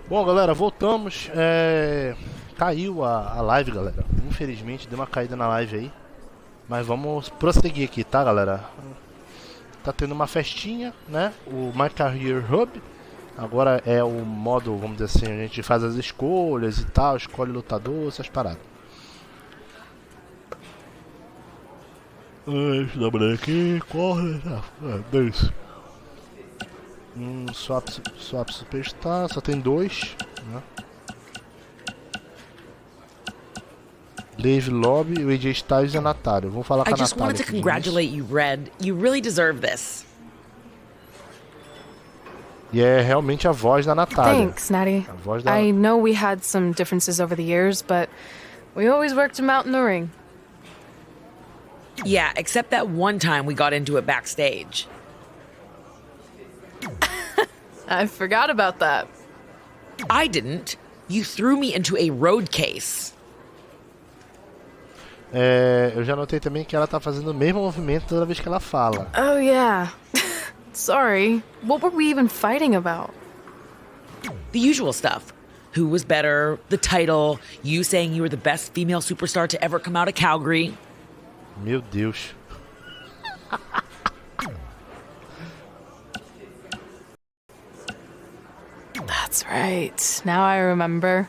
Bom, galera, voltamos. Caiu a live, galera. Infelizmente deu uma caída na live aí. Mas vamos prosseguir aqui, tá, galera? Tá tendo uma festinha, né? O My Career Hub. Agora é o modo, vamos dizer assim, a gente faz as escolhas e tal, escolhe lutador, essas paradas. Deixa eu dar uma olhada aqui, corre. Isso. Swap Superstar, só tem 2, né? Dave Lobby, o AJ Styles e a Natália. Vamos falar com a Natália. I just wanted to congratulate you, Red. You really deserve this. E é realmente a voz da Natália. Thanks, Natty. I know we had some differences over the years, but we always worked them out in the ring. Yeah, except that one time we got into it backstage. I forgot about that. I didn't. You threw me into a road case. Eu já notei também que ela tá fazendo o mesmo movimento toda vez que ela fala. Oh, yeah. Sorry. What were we even fighting about? The usual stuff. Who was better, the title, you saying you were the best female superstar to ever come out of Calgary. Meu Deus. That's right. Now I remember.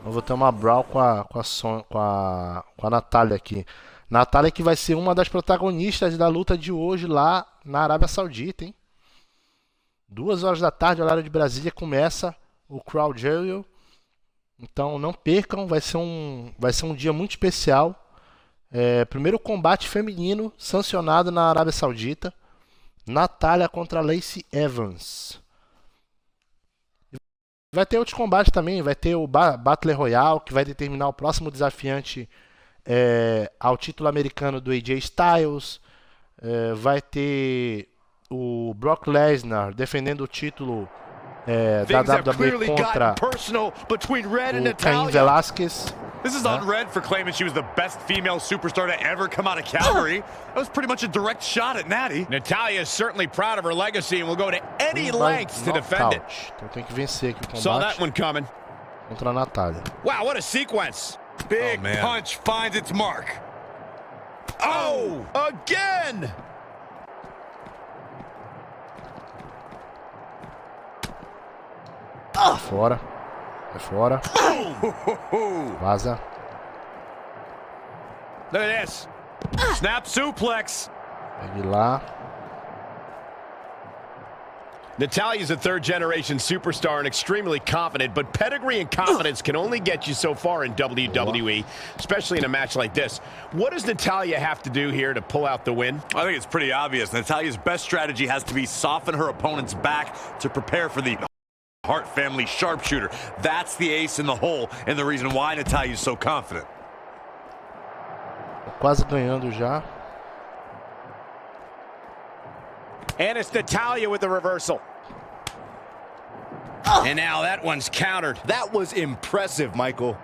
Eu vou ter uma brawl com a Natália aqui. Natália que vai ser uma das protagonistas da luta de hoje lá na Arábia Saudita, hein? 2 horas da tarde, horário de Brasília, começa o Crown Jewel. Então não percam, vai ser um dia muito especial. Primeiro combate feminino sancionado na Arábia Saudita. Natália contra Lacey Evans. Vai ter outros combates também, vai ter o Battle Royale, que vai determinar o próximo desafiante ao título americano do AJ Styles. Vai ter o Brock Lesnar defendendo o título da WWE contra o Cain Velasquez. This is on Red for claiming she was the best female superstar to ever come out of Calgary. That was pretty much a direct shot at Natty. Natalya is certainly proud of her legacy and will go to any lengths to defend it. Então tem que vencer aqui o combate. Saw that one coming. Contra a Natália. Wow, what a sequence. Big punch finds its mark. Oh, again! Fora. É fora. Vaza. Look at this. Snap suplex. Pegue lá. Natalya's a third-generation superstar and extremely confident, but pedigree and confidence can only get you so far in WWE, especially in a match like this. What does Natalya have to do here to pull out the win? I think it's pretty obvious. Natalya's best strategy has to be soften her opponent's back to prepare for the Hart family sharpshooter. That's the ace in the hole and the reason why Natalya is so confident. Quase ganhando já. And it's Natalya with the reversal. And now that one's countered. That was impressive, Michael.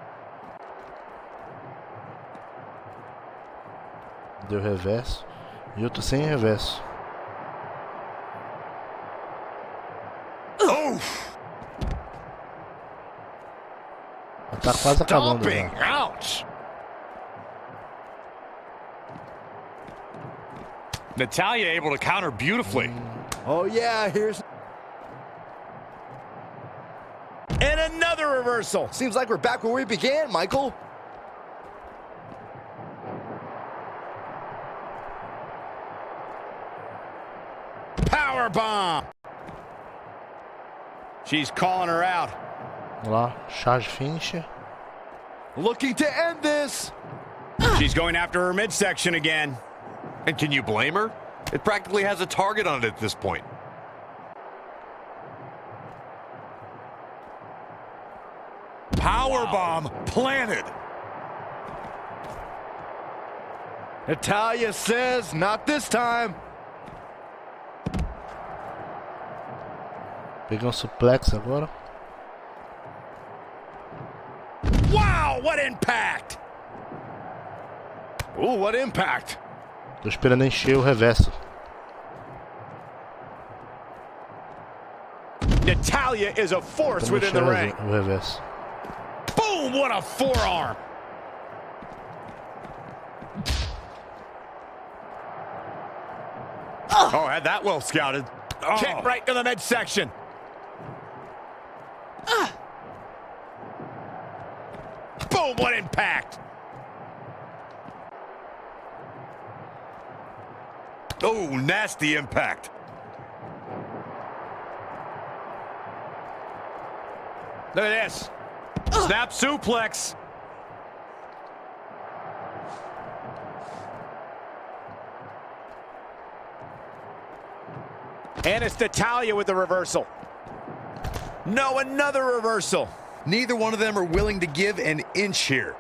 Deu reverso. E outro sem reverso. Tá quase acabando já. Ouch! Natalya able to counter beautifully. Oh yeah, here's... And another reversal. Seems like we're back where we began, Michael. Power bomb. She's calling her out. Vamos lá, charge finisher. Looking to end this. She's going after her midsection again. And can you blame her? It practically has a target on it at this point. Powerbomb planted. Natalya says, not this time. Peguei suplex agora. Wow, what impact! Ooh, what impact! Tô esperando encher o reverso. Natalya is a force Vamos within the mexer ring. o reverso. Boom, what a forearm. Oh, had that well scouted. Oh. Kick right to the midsection. Boom, what impact. Oh, nasty impact. Look at this. Snap suplex. And it's Natalya with the reversal. No, another reversal. Neither one of them are willing to give an inch here.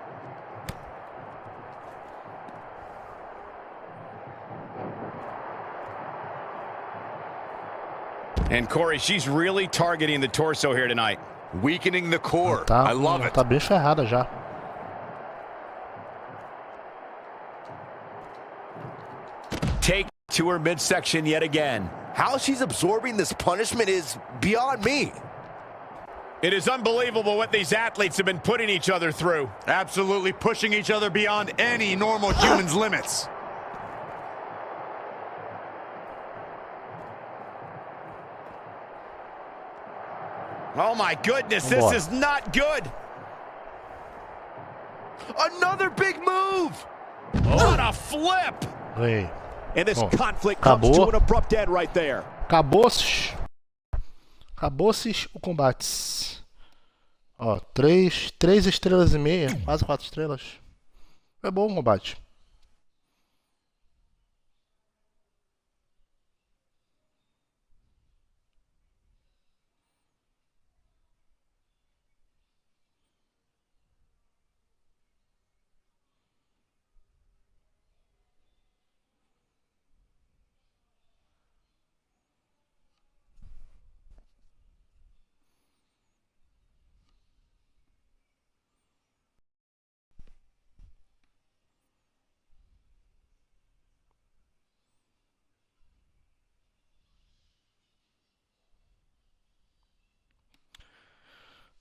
And Corey, she's really targeting the torso here tonight. Weakening the core. Tá, I love it. tá bem ferrada já. Take to her midsection yet again. How she's absorbing this punishment is beyond me. It is unbelievable what these athletes have been putting each other through. Absolutely pushing each other beyond any normal human's limits. Oh my goodness, this is not good. Another big move. What a flip. Aí. And this Oh, conflict comes acabou. to an abrupt end right there. Acabou-se. Acabou-se o combate. Ó, 3 estrelas e meia. Quase 4 estrelas. É bom o combate.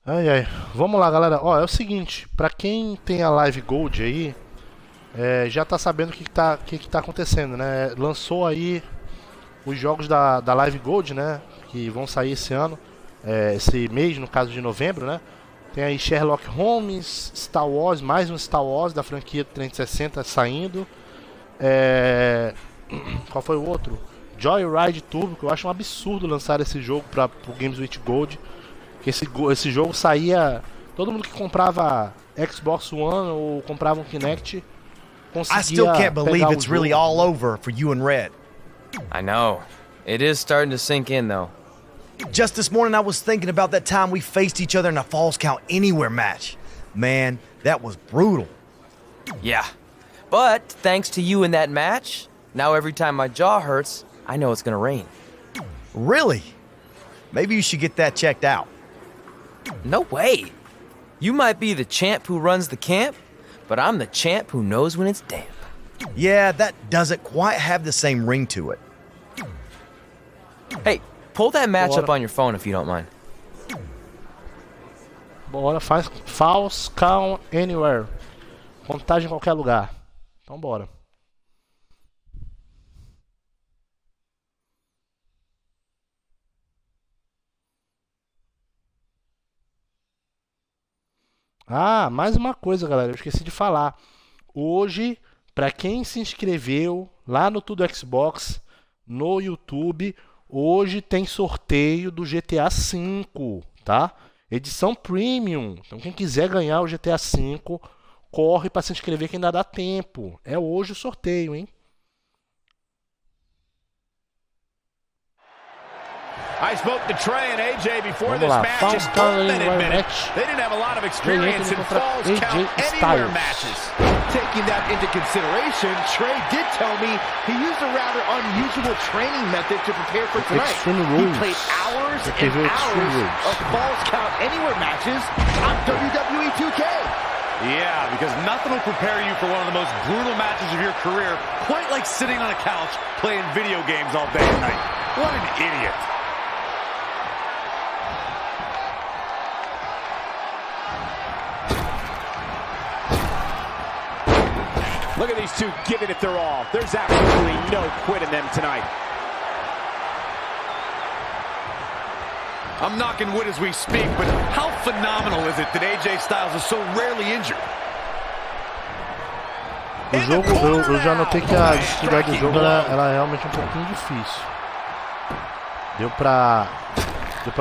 Ai, ai. Vamos lá, galera. Ó, é o seguinte. Pra quem tem a Live Gold aí, já tá sabendo o que tá acontecendo, né? Lançou aí os jogos da Live Gold, né? Que vão sair esse ano. Esse mês, no caso de novembro, né? Tem aí Sherlock Holmes, Star Wars, mais um Star Wars da franquia 360 saindo. Qual foi o outro? Joyride Turbo, que eu acho um absurdo lançar esse jogo pro Games with Gold. Que esse jogo saía... Todo mundo que comprava Xbox One ou comprava um Kinect conseguia I still can't believe pegar o it's really jogo. all over for you and Red. I know. It is starting to sink in, though. Just this morning, I was thinking about that time we faced each other in a Falls Count Anywhere match. Man, that was brutal. Yeah. But thanks to you in that match, now every time my jaw hurts, I know it's gonna rain. Really? Maybe you should get that checked out. No way. You might be the champ who runs the camp, but I'm the champ who knows when it's damp. Yeah, that doesn't quite have the same ring to it. Hey, pull that match Bora. up on your phone if you don't mind. Bora, faz Falls Count Anywhere. Contagem em qualquer lugar. Então bora. Ah, mais uma coisa, galera, eu esqueci de falar. Hoje, para quem se inscreveu lá no Tudo Xbox, no YouTube, hoje tem sorteio do GTA V, tá? Edição Premium. Então quem quiser ganhar o GTA V, corre para se inscrever que ainda dá tempo. É hoje o sorteio, hein? I spoke to Trey and AJ before Vamos this lá, match, Falls and Count both men Anywhere admitted match. they didn't have a lot of experience in contra Falls AJ Count Anywhere Styles. matches. Taking that into consideration, Trey did tell me he used a rather unusual training method to prepare for tonight. Extreme He Rules. played hours Porque and viu Extreme hours Rules. of Falls Count Anywhere matches on WWE2K. Yeah, because nothing will prepare you for one of the most brutal matches of your career, quite like sitting on a couch playing video games all day and night. What an idiot. Look at these two giving it their all. There's absolutely no quit in them tonight. I'm knocking wood as we speak, but how phenomenal is it that AJ Styles is so rarely injured? O jogo, eu já notei que a dificuldade do jogo ela é realmente um pouquinho difícil. Deu pra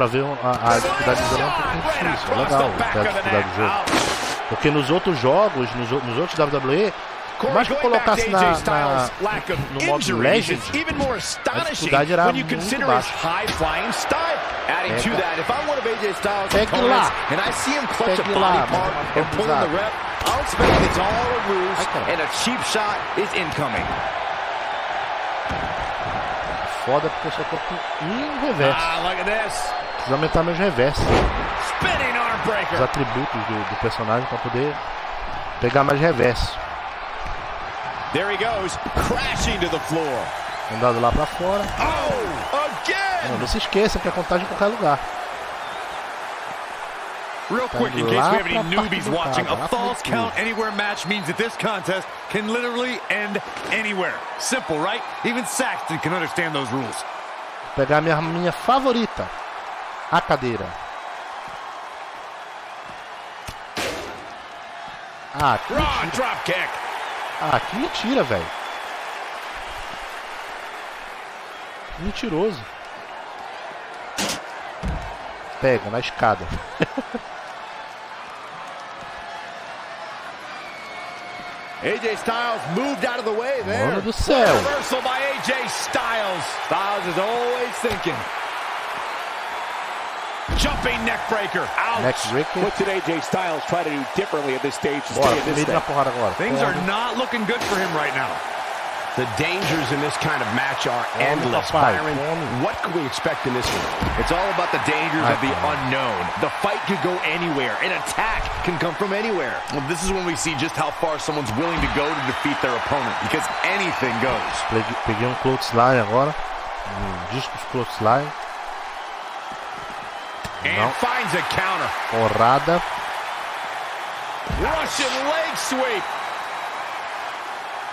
ver a dificuldade do jogo é um pouquinho difícil. É legal a dificuldade do jogo. Porque nos outros jogos, nos outros WWE, por mais que eu colocasse no modo Legend, a dificuldade era muito baixa. Adding to that, if I'm one of AJ Styles' Pegue opponents lá. and I see him clutch a Pegue body lá, part and pull in the rep, I'll expect it's all a ruse and a cheap shot is incoming. Foda porque eu só tô com um reverso. Look at this. Preciso aumentar meus reversos. Spinning arm Os breaker. atributos do personagem para poder pegar mais reverso. There he goes, crashing to the floor. Mandado lá pra fora. Oh, again. Não se esqueça que a contagem em qualquer lugar. Real quick, in case we have any newbies watching, a false count anywhere match means that this contest can literally end anywhere. Simple, right? Even Saxton can understand those rules. Vou pegar a minha favorita. A cadeira. Ah, que mentira. Drop kick. Ah, que mentira, velho. Mentiroso. Pega na escada. AJ Styles moved out of the way there. Mano do céu. Reversal by AJ Styles. Styles is always thinking. Jumping neck breaker. Ouch. Neck breaker. What did AJ Styles try to do differently at this stage to Bora, stay in this meio thing? na porrada agora. Things are not looking good for him right now. The dangers in this kind of match are endless. papai, Byron, come. what can we expect in this one? It's all about the dangers of the unknown. The fight could go anywhere. An attack can come from anywhere. Well, this is when we see just how far someone's willing to go to defeat their opponent, because anything goes. Peguei clothesline agora. Discos clothesline. And finds a counter. Porrada. Russian leg sweep.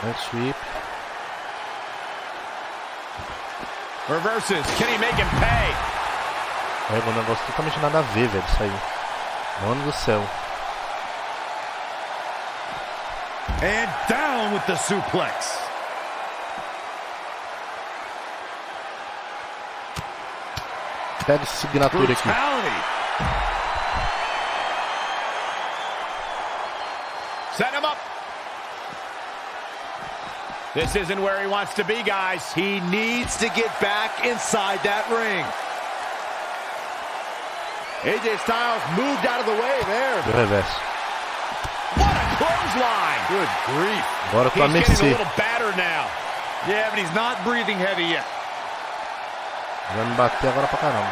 Leg sweep. Reverses. Can he make him pay? É um negócio totalmente nada a ver, velho, isso aí. Mano do céu. And down with the suplex. Pega essa assinatura aqui. Brutality. Set him up. This isn't where he wants to be, guys. He needs to get back inside that ring. AJ Styles moved out of the way there. Do reverso. What a clothesline. Good grief. Bora pra He's getting a Mercy. little battered now. Yeah, but he's not breathing heavy yet. Vai me bater agora pra caramba.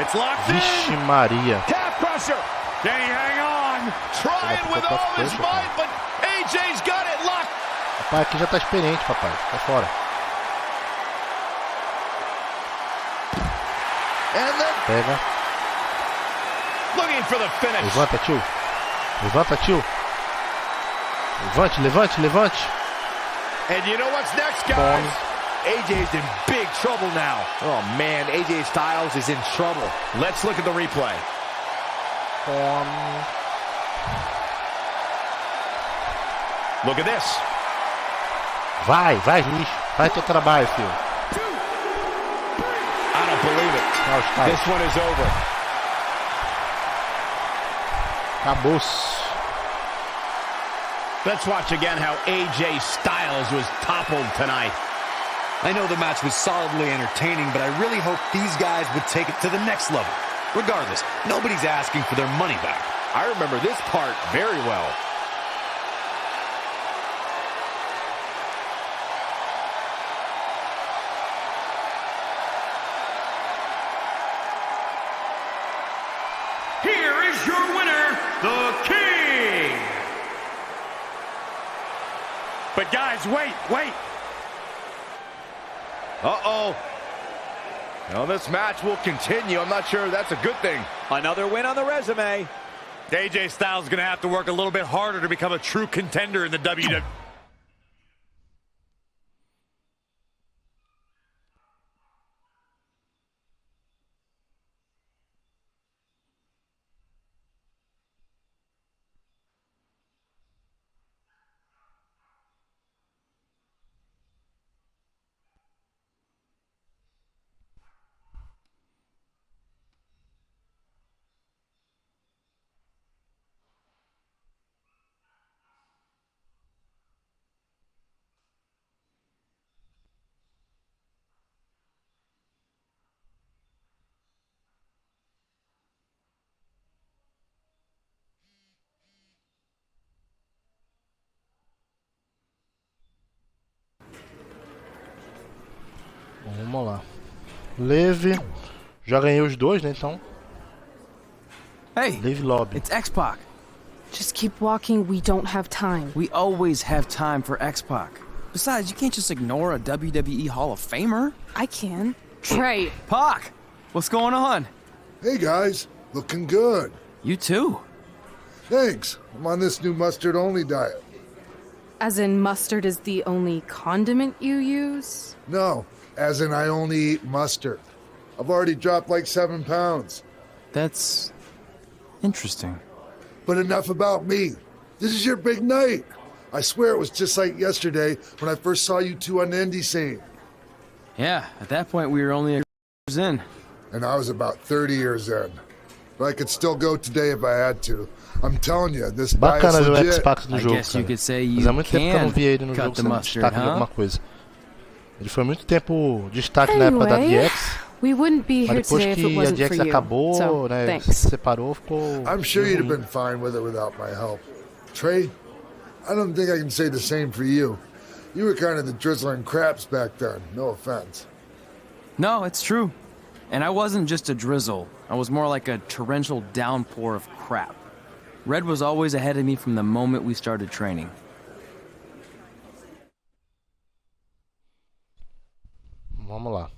It's locked Vixe in. Maria. Calf crusher. Can he hang on? Trying with all his might, but AJ's got it locked. Papai, aqui já tá experiente, papai. Tá fora. And then Pega. looking for the finish. Levanta, tio. Levanta, tio. Levante, levante, levante. And you know what's next, guys? AJ's in big trouble now. Oh, man, AJ Styles is in trouble. Let's look at the replay. Look at this. Vai, vai, juiz. Faz teu trabalho, filho. I don't believe it. This one is over. Acabou-se. Let's watch again how AJ Styles was toppled tonight. I know the match was solidly entertaining, but I really hope these guys would take it to the next level. Regardless, nobody's asking for their money back. I remember this part very well. Here is your winner, the King. But guys, wait. Uh-oh. Well, this match will continue. I'm not sure that's a good thing. Another win on the resume. AJ Styles is going to have to work a little bit harder to become a true contender in the WWE. Vamos lá. Leve. Já ganhei os dois, né? Então. Hey, Leve Lobby. it's X-Pac. Just keep walking. We don't have time. We always have time for X-Pac. Besides, you can't just ignore a WWE Hall of Famer. I can. Trey. Pac, what's going on? Hey guys, looking good. You too. Thanks. I'm on this new mustard-only diet. As in, mustard is the only condiment you use? No, as in I only eat mustard. I've already dropped like 7 pounds. That's interesting. But enough about me. This is your big night. I swear it was just like yesterday when I first saw you two on the indie scene. Yeah, at that point we were only years in. And I was about 30 years in. But I could still go today if I had to. I'm telling you, this diet's Bacana ver o legit. X-Pac no I jogo, guess you cara. could say Mas you há muito tempo que eu não can vi ele no cut jogo the sendo mustard, destaque de huh? alguma coisa. Ele foi muito tempo destaque na época da Anyway, DX, we wouldn't be mas here depois today if it que a wasn't for DX you. acabou, So, né, se thanks. separou, ficou... I'm sure you'd have ruim. been fine with it without my help. Trey, I don't think I can say the same for you. You were kind of the drizzling craps back then, no offense. No, it's true. And I wasn't just a drizzle. I was more like a torrential downpour of crap. Red was always ahead of me from the moment we started training. Vamos lá.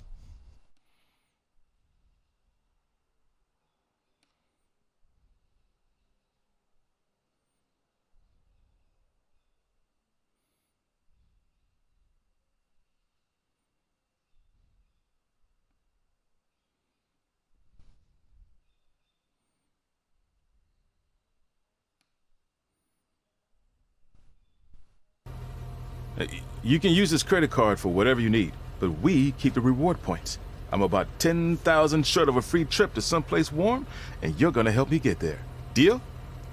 You can use this credit card for whatever you need, but we keep the reward points. I'm about 10,000 short of a free trip to someplace warm, and you're gonna help me get there. Deal?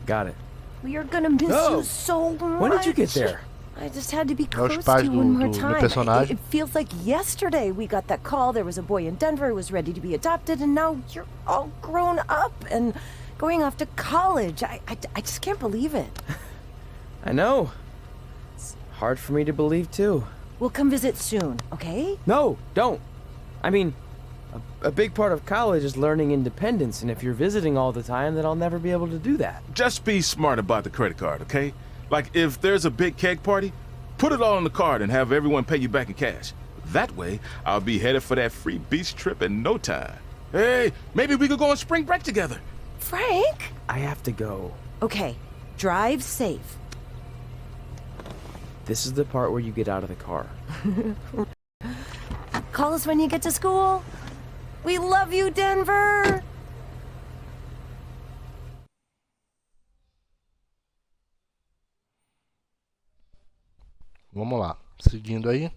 Got it. We are gonna miss you so much. When did you get there? I just had to be Os close to pais you one more do time. personagem. It feels like yesterday we got that call. There was a boy in Denver who was ready to be adopted, and now you're all grown up and going off to college. I just can't believe it. I know. It's hard for me to believe, too. We'll come visit soon, okay? No, don't. I mean, a big part of college is learning independence, and if you're visiting all the time, then I'll never be able to do that. Just be smart about the credit card, okay? Like, if there's a big keg party, put it all on the card and have everyone pay you back in cash. That way, I'll be headed for that free beach trip in no time. Hey, maybe we could go on spring break together. Frank? I have to go. Okay, drive safe. This is the part where you get out of the car. Call us when you get to school. We love you, Denver! Vamos lá. Seguindo aí.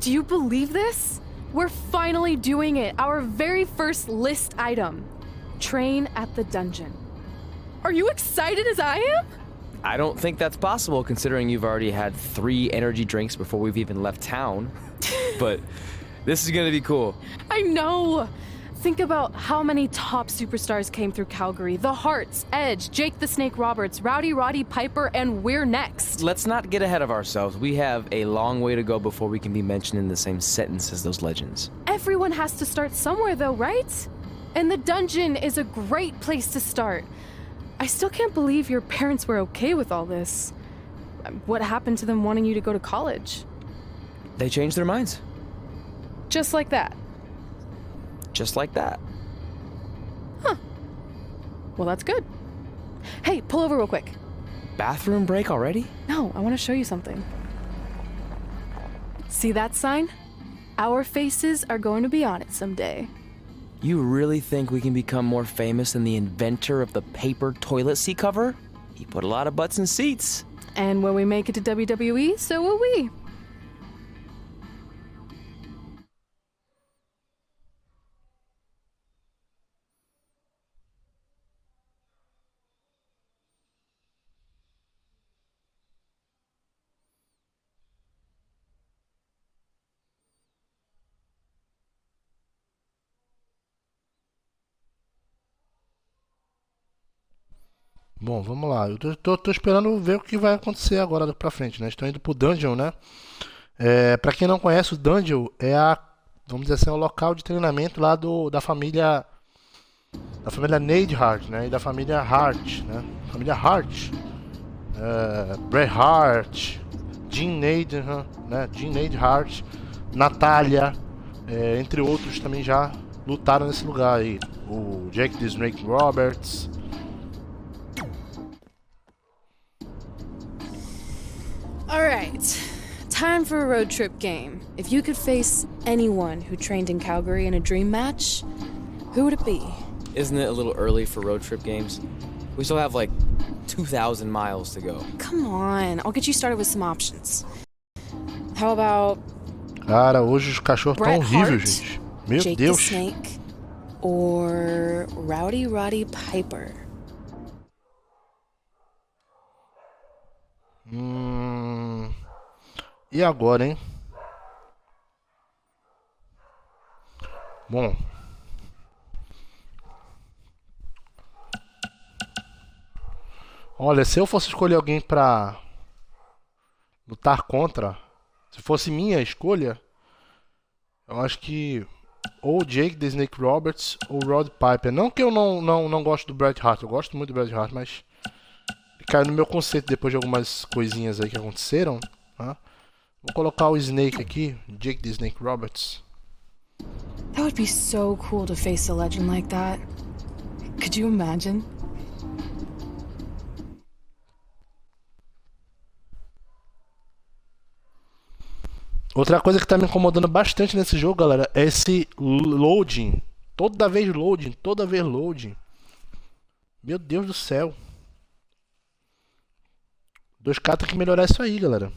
Do you believe this? We're finally doing it. Our very first list item. Train at the dungeon. Are you excited as I am? I don't think that's possible, considering you've already had 3 energy drinks before we've even left town. But this is gonna be cool. I know. Think about how many top superstars came through Calgary. The Hearts, Edge, Jake the Snake Roberts, Rowdy Roddy Piper, and we're next. Let's not get ahead of ourselves. We have a long way to go before we can be mentioned in the same sentence as those legends. Everyone has to start somewhere though, right? And the dungeon is a great place to start. I still can't believe your parents were okay with all this. What happened to them wanting you to go to college? They changed their minds. Just like that. Just like that. Huh. Well, that's good. Hey, pull over real quick. Bathroom break already? No, I want to show you something. See that sign? Our faces are going to be on it someday. You really think we can become more famous than the inventor of the paper toilet seat cover? He put a lot of butts in seats. And when we make it to WWE, so will we. Bom, vamos lá. Eu tô esperando ver o que vai acontecer agora pra frente, né? Estou indo pro Dungeon, né? Pra quem não conhece, o Dungeon é vamos dizer assim, o local de treinamento lá da família Neidhart, né? E da família Hart, né? Família Hart. Bret Hart, Jim Neidhart, né? Jim Neidhart, Natália, entre outros também já lutaram nesse lugar aí. O Jake the Snake Roberts. Alright, time for a road trip game. If you could face anyone who trained in Calgary in a dream match, who would it be? Isn't it a little early for road trip games? We still have like 2,000 miles to go. Come on, I'll get you started with some options. How about Cara, hoje os cachorros tão Bret horríveis, Hart, gente. Meu Jake the Deus. Snake, or Rowdy Roddy Piper? E agora, hein? Bom. Olha, se eu fosse escolher alguém pra lutar contra, se fosse minha escolha, eu acho que ou Jake the Snake Roberts ou Rod Piper. Não que eu não gosto do Bret Hart, eu gosto muito do Bret Hart, mas caiu no meu conceito depois de algumas coisinhas aí que aconteceram, tá? Vou colocar o Snake aqui, Jake the Snake Roberts. That would be so cool to face a legend like that. Could you imagine? Outra coisa que tá me incomodando bastante nesse jogo, galera, é esse loading. Toda vez loading, toda vez loading. Meu Deus do céu. 2K tem que melhorar isso aí, galera.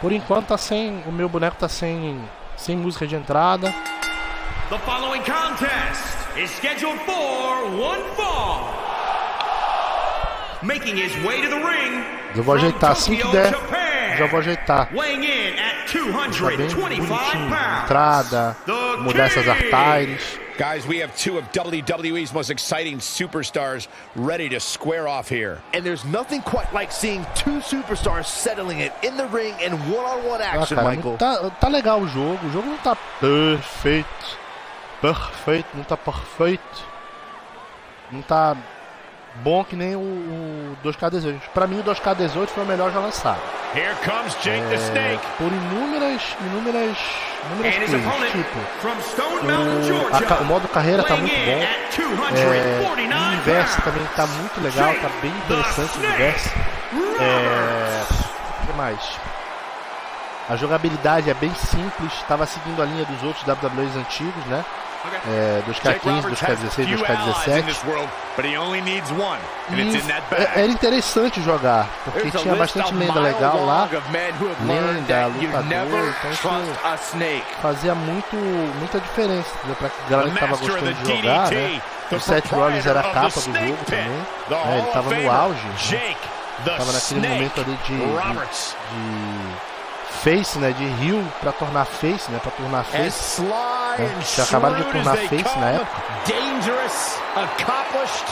Por enquanto tá sem, o meu boneco tá sem música de entrada. The following contest is scheduled for one fall. Making his way to the ring. Eu vou ajeitar assim que der. Já vou ajeitar. Weighing in at Deixar bem 225 bonitinho. pounds. Entrada, mudar essas artares. Guys, we have two of WWE's most exciting superstars ready to square off here. And there's nothing quite like seeing two superstars settling it in the ring in one-on-one action, Cara, Michael. tá legal o jogo. O jogo não tá perfeito. Não tá perfeito. Não tá bom que nem o 2K18. Pra mim o 2K18 foi o melhor já lançado. Here comes Jake the Snake. Por inúmeras coisas. Tipo, o modo carreira tá muito bom. O universo também tá muito legal, tá bem interessante o universo. O que mais? A jogabilidade é bem simples, estava seguindo a linha dos outros WWEs antigos, né? 2K15, 2K16, 2K17. Era interessante jogar, porque tinha bastante lenda legal lá. Lenda, lutador, então isso fazia muita diferença, entendeu? Pra galera que tava gostando de jogar, né? O Seth Rollins era a capa do jogo também, né? Ele tava no auge, né? Tava naquele momento ali de face, né, de heel pra tornar face, né, pra tornar face, né, já acabaram de tornar face na época. Dangerous, accomplished,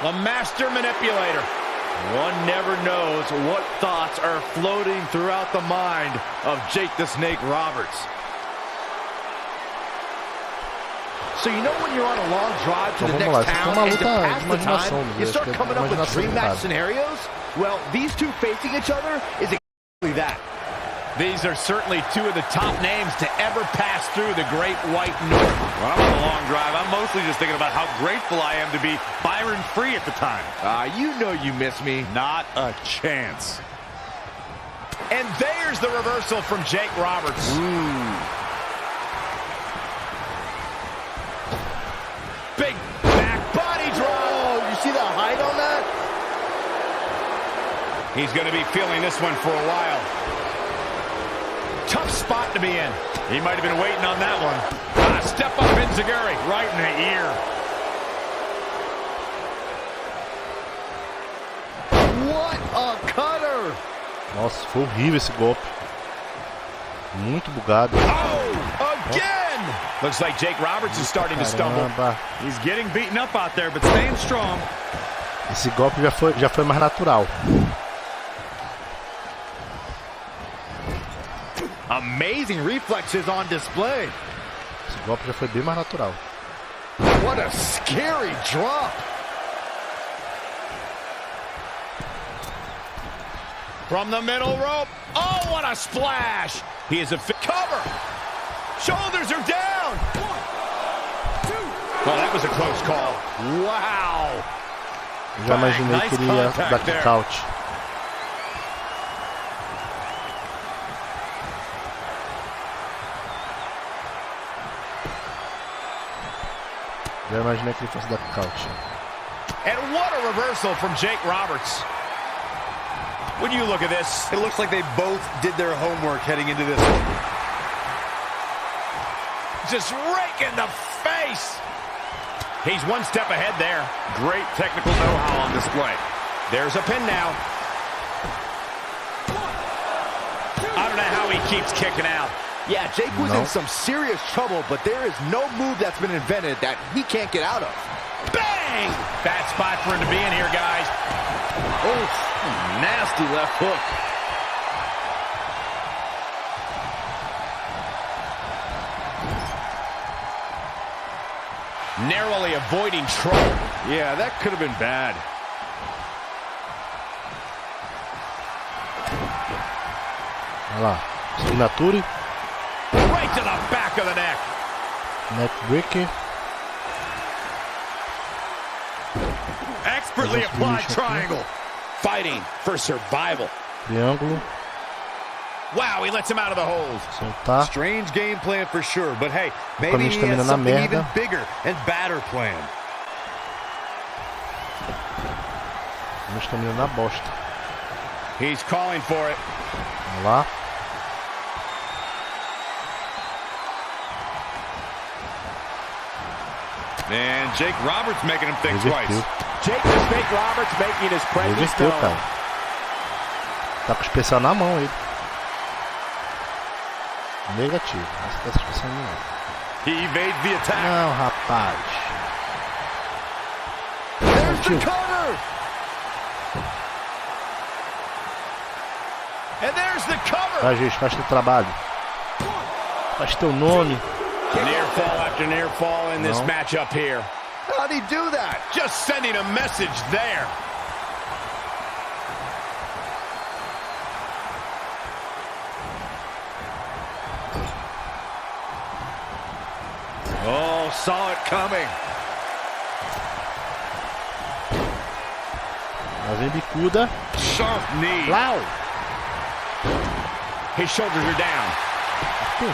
the master manipulator. One never knows what thoughts are floating throughout the mind of Jake the Snake Roberts. So you know when you're on a long drive to the next town and to pass the time, you start coming up with dream match scenarios? Well, these two facing each other is exactly that. These are certainly two of the top names to ever pass through the Great White North. When I'm on a long drive, I'm mostly just thinking about how grateful I am to be Byron free at the time. You know you miss me. Not a chance. And there's the reversal from Jake Roberts. He's going to be feeling this one for a while. Tough spot to be in. He might have been waiting on that one. Step up Enziguri. Right in the ear. What a cutter! Nossa, foi horrível esse golpe. Muito bugado. Oh, again! Looks like Jake Roberts is starting to stumble. He's getting beaten up out there, but staying strong. Esse golpe já foi mais natural. Amazing reflexes on display. Esse golpe já foi bem mais natural. What a scary drop. From the middle rope. Oh, what a splash. He is a cover. Shoulders are down. 1, 2. Oh, that was a close call. Wow. Eu já imaginei que ele ia dar kick-out. Já imaginei que ele fosse dar kick-out. And what a reversal from Jake Roberts. When you look at this, it looks like they both did their homework heading into this one. Just rake in the face. He's one step ahead there. Great technical know-how on display. There's a pin now. I don't know how he keeps kicking out. Yeah, Jake was in some serious trouble, but there is no move that's been invented that he can't get out of. Bang! Bad spot for him to be in here, guys. Oh, nasty left hook. Narrowly avoiding trouble. Yeah, that could have been bad. Olha lá, Signature. Right to the back of the neck. Neck breaker. Expertly applied triangle. Fighting for survival. Triângulo. Wow, he lets him out of the hold. Soltar. Strange game plan for sure, but hey, maybe he has something even bigger and badder planned. Estamina na bosta. He's calling for it. Vamos lá. And Jake Roberts making him think twice. Jake the Snake Roberts making his presence known. Cara. Tá com o especial na mão ele. Negativo. Não se tá especial nenhum. He evades the attack. Não, rapaz. There's the cover. And there's the cover. Vai, gente, faz teu trabalho. Faz teu nome. Near fall after near fall in this matchup here. How'd he do that? Just sending a message there. Oh, saw it coming. Lá vem bicuda. Sharp knee. Blau. His shoulders are down.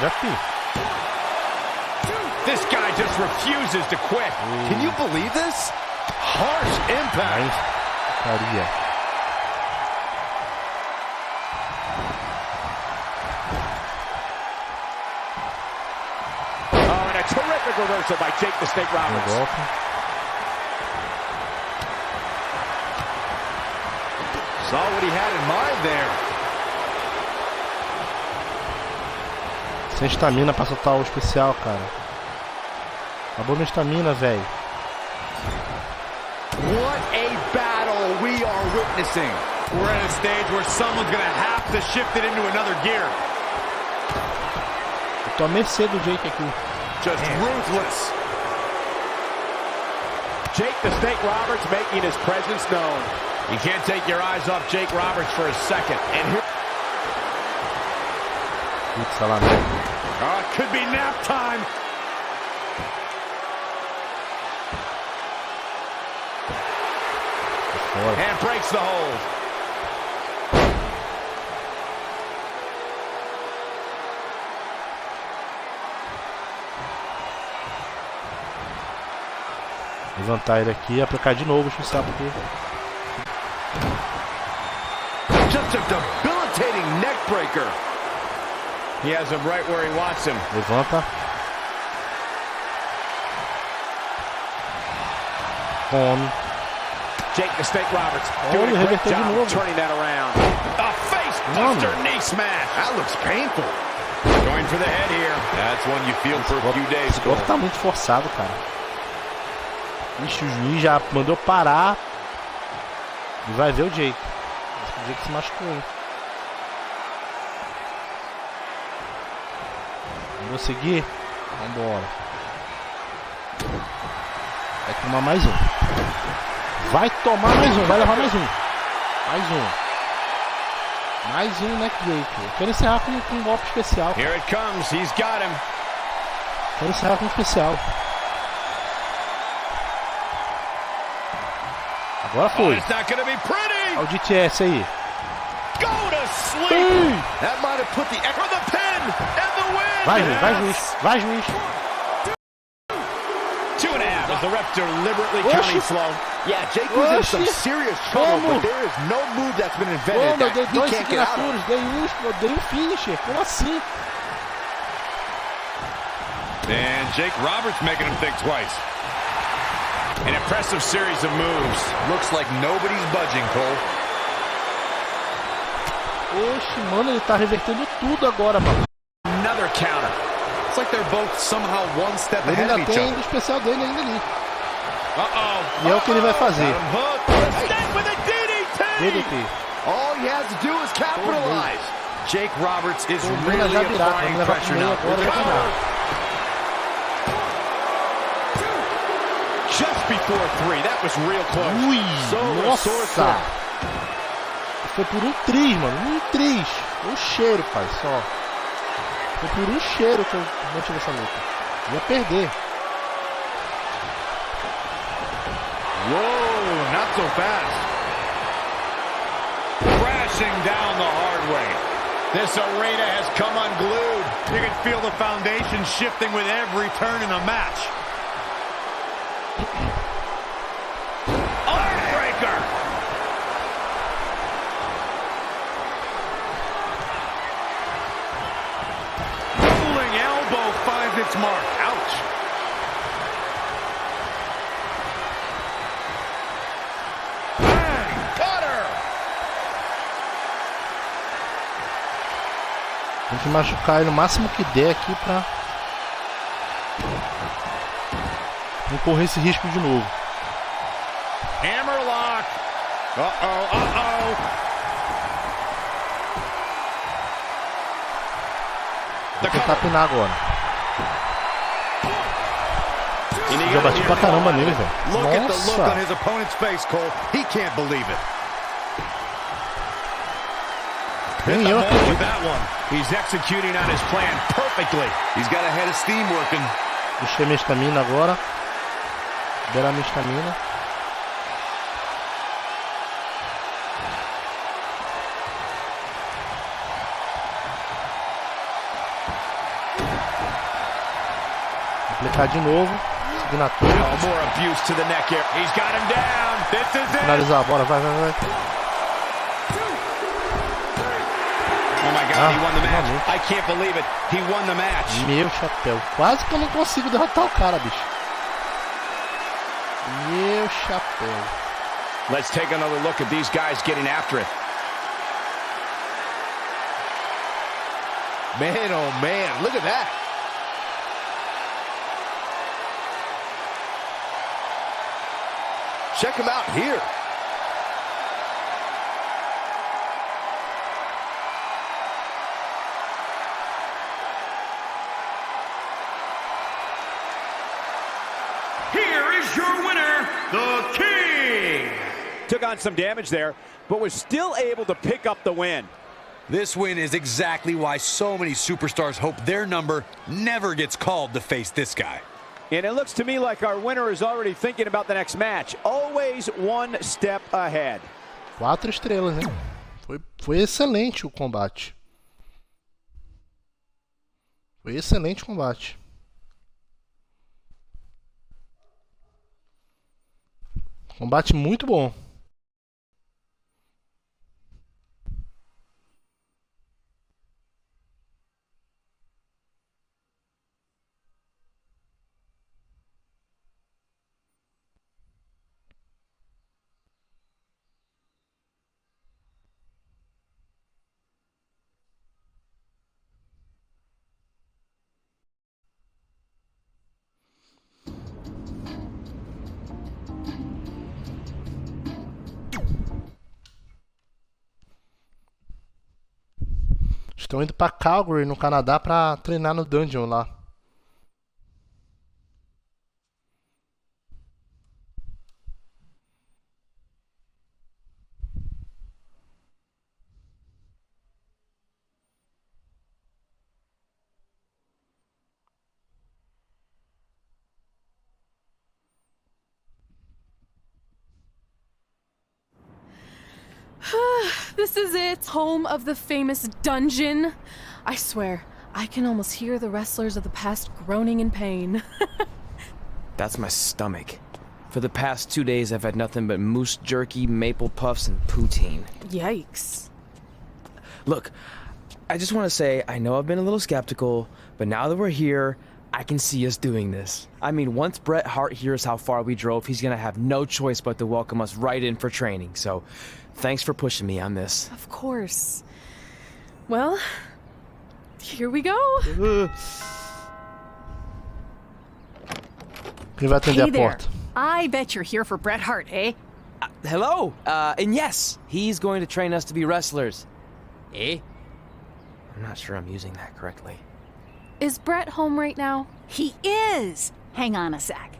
Já fui. This guy just refuses to quit. Can you believe this? Harsh impact. Faria. Oh, and a terrific reversal by Jake the Snake Roberts. Saw what he had in mind there. Sem estamina pra soltar o especial, cara. Acabou minha estamina, velho. What a battle we are witnessing. We're at a stage where someone's going to have to shift it into another gear. Eu tô à mercê do Jake aqui. Just ruthless. Jake the Snake Roberts making his presence known. You can't take your eyes off Jake Roberts for a second. And here... Oh, it could be nap time. And breaks the hold. Levantar ele aqui e aplicar de novo o especial porque... neckbreaker. He has him right where he wants him. Levanta. Come. Jake the Snake Roberts Oh, doing ele a great reverteu de job novo. turning that around. A face buster knee smash. That looks painful. Going for the head here. That's one you feel for a few days. Esse golpe tá muito forçado, cara. Ixi, o juiz já mandou parar. E vai ver o Jake. O Jake se machucou, hein? Vamos seguir? Vambora. Vai tomar mais um. Vai tomar mais um. Vai levar mais um. Mais um. Mais um neckbreaker. Eu quero encerrar com um golpe especial. Here it comes. He's got him. Quero encerrar com um especial. Agora foi. It's not gonna be pretty. Olha o DTS aí. Go to sleep. That might have put the for the pin and the win. Vai, juiz. Vai, juiz. Vai, juiz. 2.5 as the ref deliberately counting slow. Yeah, Jake was in some serious trouble, but there is no move that's been invented Como? Eu dei that he dois can't get out of. signaturas, dei um finisher. Como assim? And Jake Roberts making him think twice. An impressive series of moves. Looks like nobody's budging, Cole. Oxe, mano, ele tá revertendo tudo agora, mano. Another counter. It's like they're both somehow one step Ele ahead ainda of each tem other. o especial dele ainda ali. Uh-oh. E é o que ele vai fazer. Step with a DDT. DDT. All he has to do is capitalize. Jake Roberts is Combina really já virar. applying Vamos levar pro pressure meio now. agora. Vai virar. Just before 3. That was real close. Ui, So nossa. Foi por um triz, mano. Um triz. Um cheiro, pai, só. Foi por um cheiro que eu mantive essa luta. Ia perder. Whoa, not so fast. Crashing down the hard way. This arena has come unglued. You can feel the foundation shifting with every turn in the match. Armbreaker! Rolling elbow finds its mark. Ouch. Bang! Cutter! Tem que machucar ele o máximo que der aqui pra não correr esse risco de novo. Hammerlock. Uh-oh, uh-oh. Vou tentar pinar agora. Já bati pra caramba nele, velho. Look at the look on Nossa. his opponent's face, Cole. He can't believe it. Nem eu With acredito. that one. He's executing on his plan perfectly. He's got a head of steam working. Deixei minha estamina agora. Liberar minha estamina. Aplicar de novo. Signatura. Oh, more abuse to the neck here. He's got him down. This is it. Finalizar, bora, vai, vai, vai. Oh my God, he won the match. finalmente. I can't believe it. He won the match. Meu chapéu. Quase que eu não consigo derrotar o cara, bicho. Meu chapéu. Let's take another look at these guys getting after it. Man, oh man, look at that. Check him out here. Here is your winner, the King. Took on some damage there, but was still able to pick up the win. This win is exactly why so many superstars hope their number never gets called to face this guy. And it looks to me like our winner is already thinking about the next match. Always one step ahead. 4 estrelas, hein? Foi excelente o combate. Foi excelente o combate. Combate muito bom. 。 . 。 . 。 . . . . . . . . . . . . . . . . . . . . . . . . . . . . . . . . . . . . . . . . . . . . . . . . . . . . estão indo pra Calgary, no Canadá, pra treinar no dungeon lá. This is it, home of the famous dungeon. I swear, I can almost hear the wrestlers of the past groaning in pain. That's my stomach. For the past 2 days, I've had nothing but moose jerky, maple puffs, and poutine. Yikes. Look, I just want to say, I know I've been a little skeptical, but now that we're here, I can see us doing this. I mean, once Bret Hart hears how far we drove, he's gonna have no choice but to welcome us right in for training, so thanks for pushing me on this. Of course. Well, here we go. Quem vai atender Hey a there. porta? I bet you're here for Bret Hart, eh? Hello, and yes, he's going to train us to be wrestlers. Eh? I'm not sure I'm using that correctly. Is Bret home right now? He is. Hang on a sec.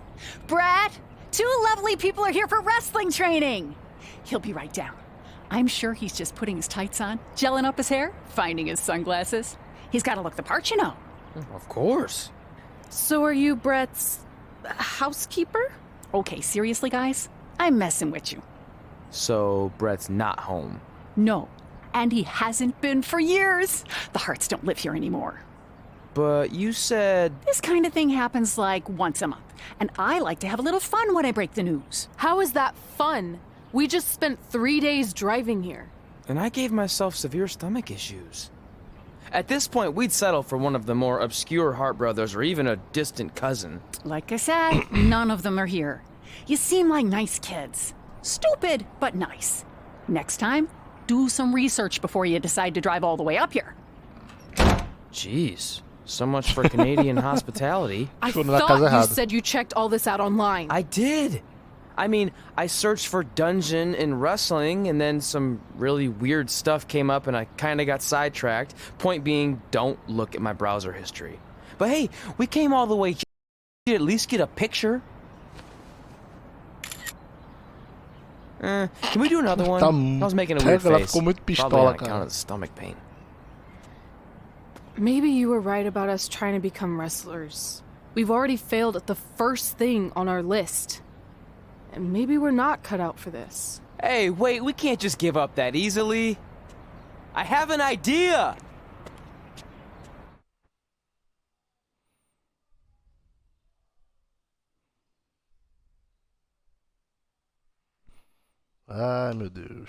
Bret, 2 lovely people are here for wrestling training. He'll be right down. I'm sure he's just putting his tights on, gelling up his hair, finding his sunglasses. He's got to look the part, you know. Of course. So are you Bret's housekeeper? Okay, seriously, guys? I'm messing with you. So, Bret's not home. No, and he hasn't been for years. The Harts don't live here anymore. But you said... This kind of thing happens like once a month, and I like to have a little fun when I break the news. How is that fun? We just spent 3 days driving here. And I gave myself severe stomach issues. At this point, we'd settle for one of the more obscure Hart brothers or even a distant cousin. Like I said, none of them are here. You seem like nice kids. Stupid, but nice. Next time, do some research before you decide to drive all the way up here. Jeez. So much for Canadian hospitality. I thought you said you checked all this out online. I did. I mean, I searched for dungeon in wrestling, and then some really weird stuff came up, and I kind of got sidetracked. Point being, don't look at my browser history. But hey, we came all the way here. You at least get a picture. Can we do another one? I was making a weird face. Probably on account of the stomach pain. Maybe you were right about us trying to become wrestlers. We've already failed at the first thing on our list. And maybe we're not cut out for this. Hey, wait, we can't just give up that easily. I have an idea! Ai, meu Deus.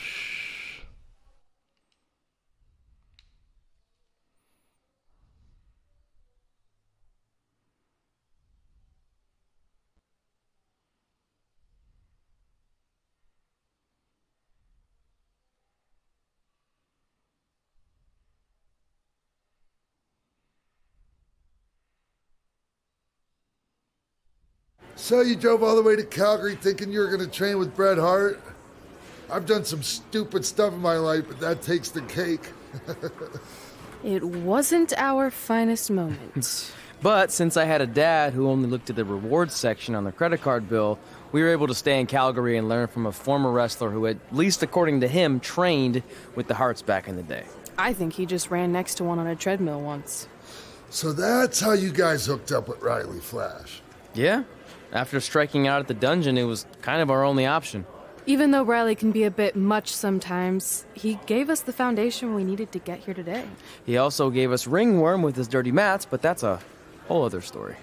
So you drove all the way to Calgary thinking you were going to train with Bret Hart? I've done some stupid stuff in my life, but that takes the cake. It wasn't our finest moment. But since I had a dad who only looked at the rewards section on the credit card bill, we were able to stay in Calgary and learn from a former wrestler who, at least according to him, trained with the Harts back in the day. I think he just ran next to one on a treadmill once. So that's how you guys hooked up with Riley Flash. Yeah. After striking out at the dungeon, it was kind of our only option. Even though Riley can be a bit much sometimes, he gave us the foundation we needed to get here today. He also gave us ringworm with his dirty mats, but that's a whole other story.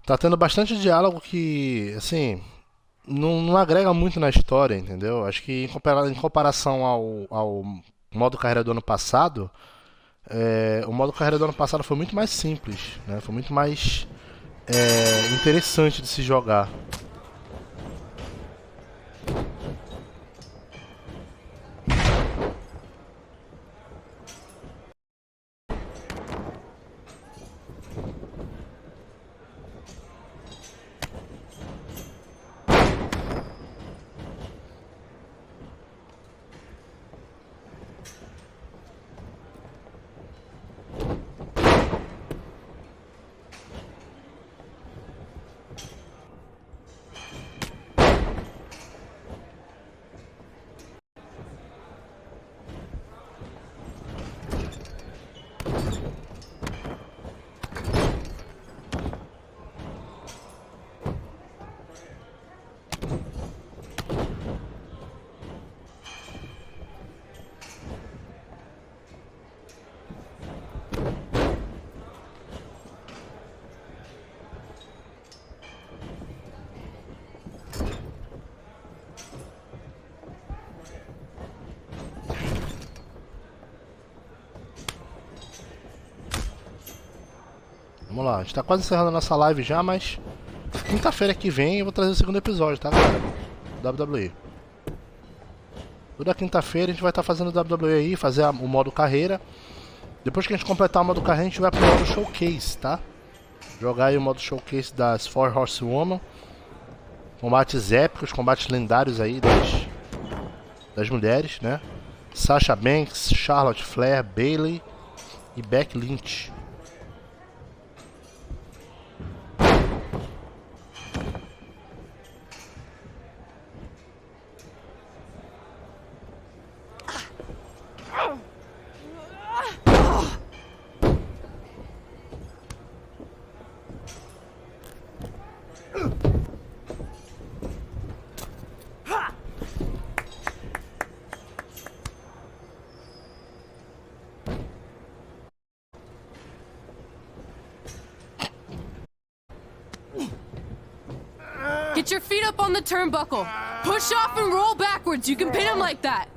Tá tendo bastante diálogo que, assim, não agrega muito na história, entendeu? Acho que em comparação ao modo carreira do ano passado, o modo carreira do ano passado foi muito mais simples, né? Foi muito mais interessante de se jogar. Vamos lá, a gente tá quase encerrando a nossa live já, mas quinta-feira que vem eu vou trazer o segundo episódio, tá, galera? WWE. Toda quinta-feira a gente vai estar fazendo WWE aí, fazer o modo carreira. Depois que a gente completar o modo carreira, a gente vai pro modo showcase, tá? Jogar aí o modo showcase das Four Horsewoman. Combates épicos, combates lendários aí das mulheres, né? Sasha Banks, Charlotte Flair, Bayley e Becky Lynch. Get your feet up on the turnbuckle. Push off and roll backwards. You can pin him like that.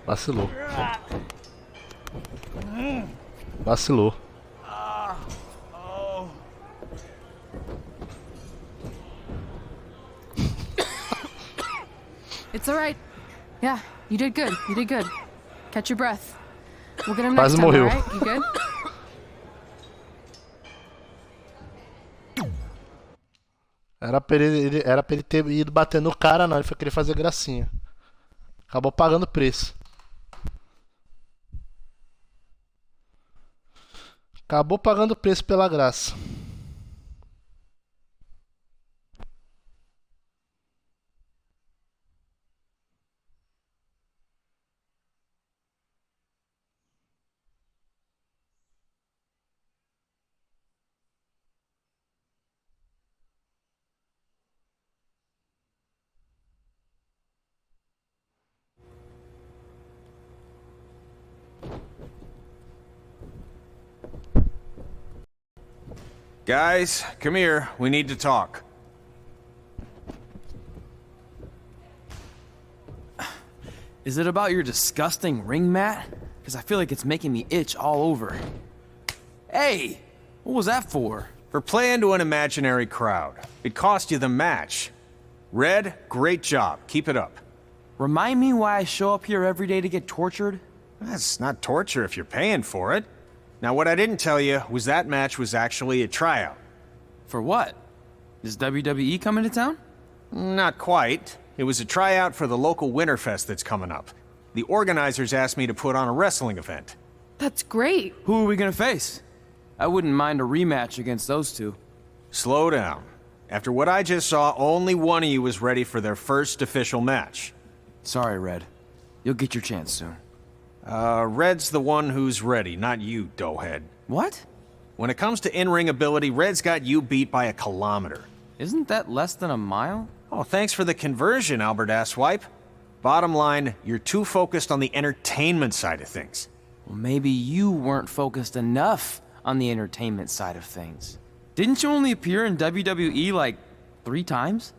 Vacilou. Vacilou. It's all right. Yeah, you did good. You did good. Catch your breath. We'll get him Quase next time, morreu. all right? You good? Era pra ele ter ido bater no cara, não. Ele foi querer fazer gracinha. Acabou pagando o preço. Acabou pagando o preço pela graça. Guys, come here. We need to talk. Is it about your disgusting ring mat? Because I feel like it's making me itch all over. Hey! What was that for? For playing to an imaginary crowd. It cost you the match. Red, great job. Keep it up. Remind me why I show up here every day to get tortured? That's not torture if you're paying for it. Now, what I didn't tell you was that match was actually a tryout. For what? Is WWE coming to town? Not quite. It was a tryout for the local Winterfest that's coming up. The organizers asked me to put on a wrestling event. That's great. Who are we gonna face? I wouldn't mind a rematch against those two. Slow down. After what I just saw, only one of you was ready for their first official match. Sorry, Red. You'll get your chance soon. Red's the one who's ready, not you, doughhead. What? When it comes to in-ring ability, Red's got you beat by a kilometer. Isn't that less than a mile? Oh, thanks for the conversion, Albert Asswipe. Bottom line, you're too focused on the entertainment side of things. Well, maybe you weren't focused enough on the entertainment side of things. Didn't you only appear in WWE like 3 times?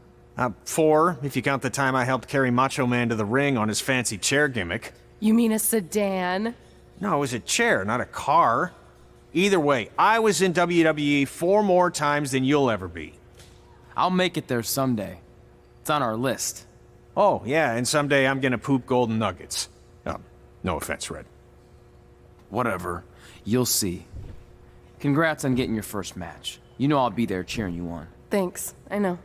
4, if you count the time I helped carry Macho Man to the ring on his fancy chair gimmick. You mean a sedan? No, it was a chair, not a car. Either way, I was in WWE 4 more times than you'll ever be. I'll make it there someday. It's on our list. Oh, yeah, and someday I'm gonna poop golden nuggets. No offense, Red. Whatever. You'll see. Congrats on getting your first match. You know I'll be there cheering you on. Thanks, I know.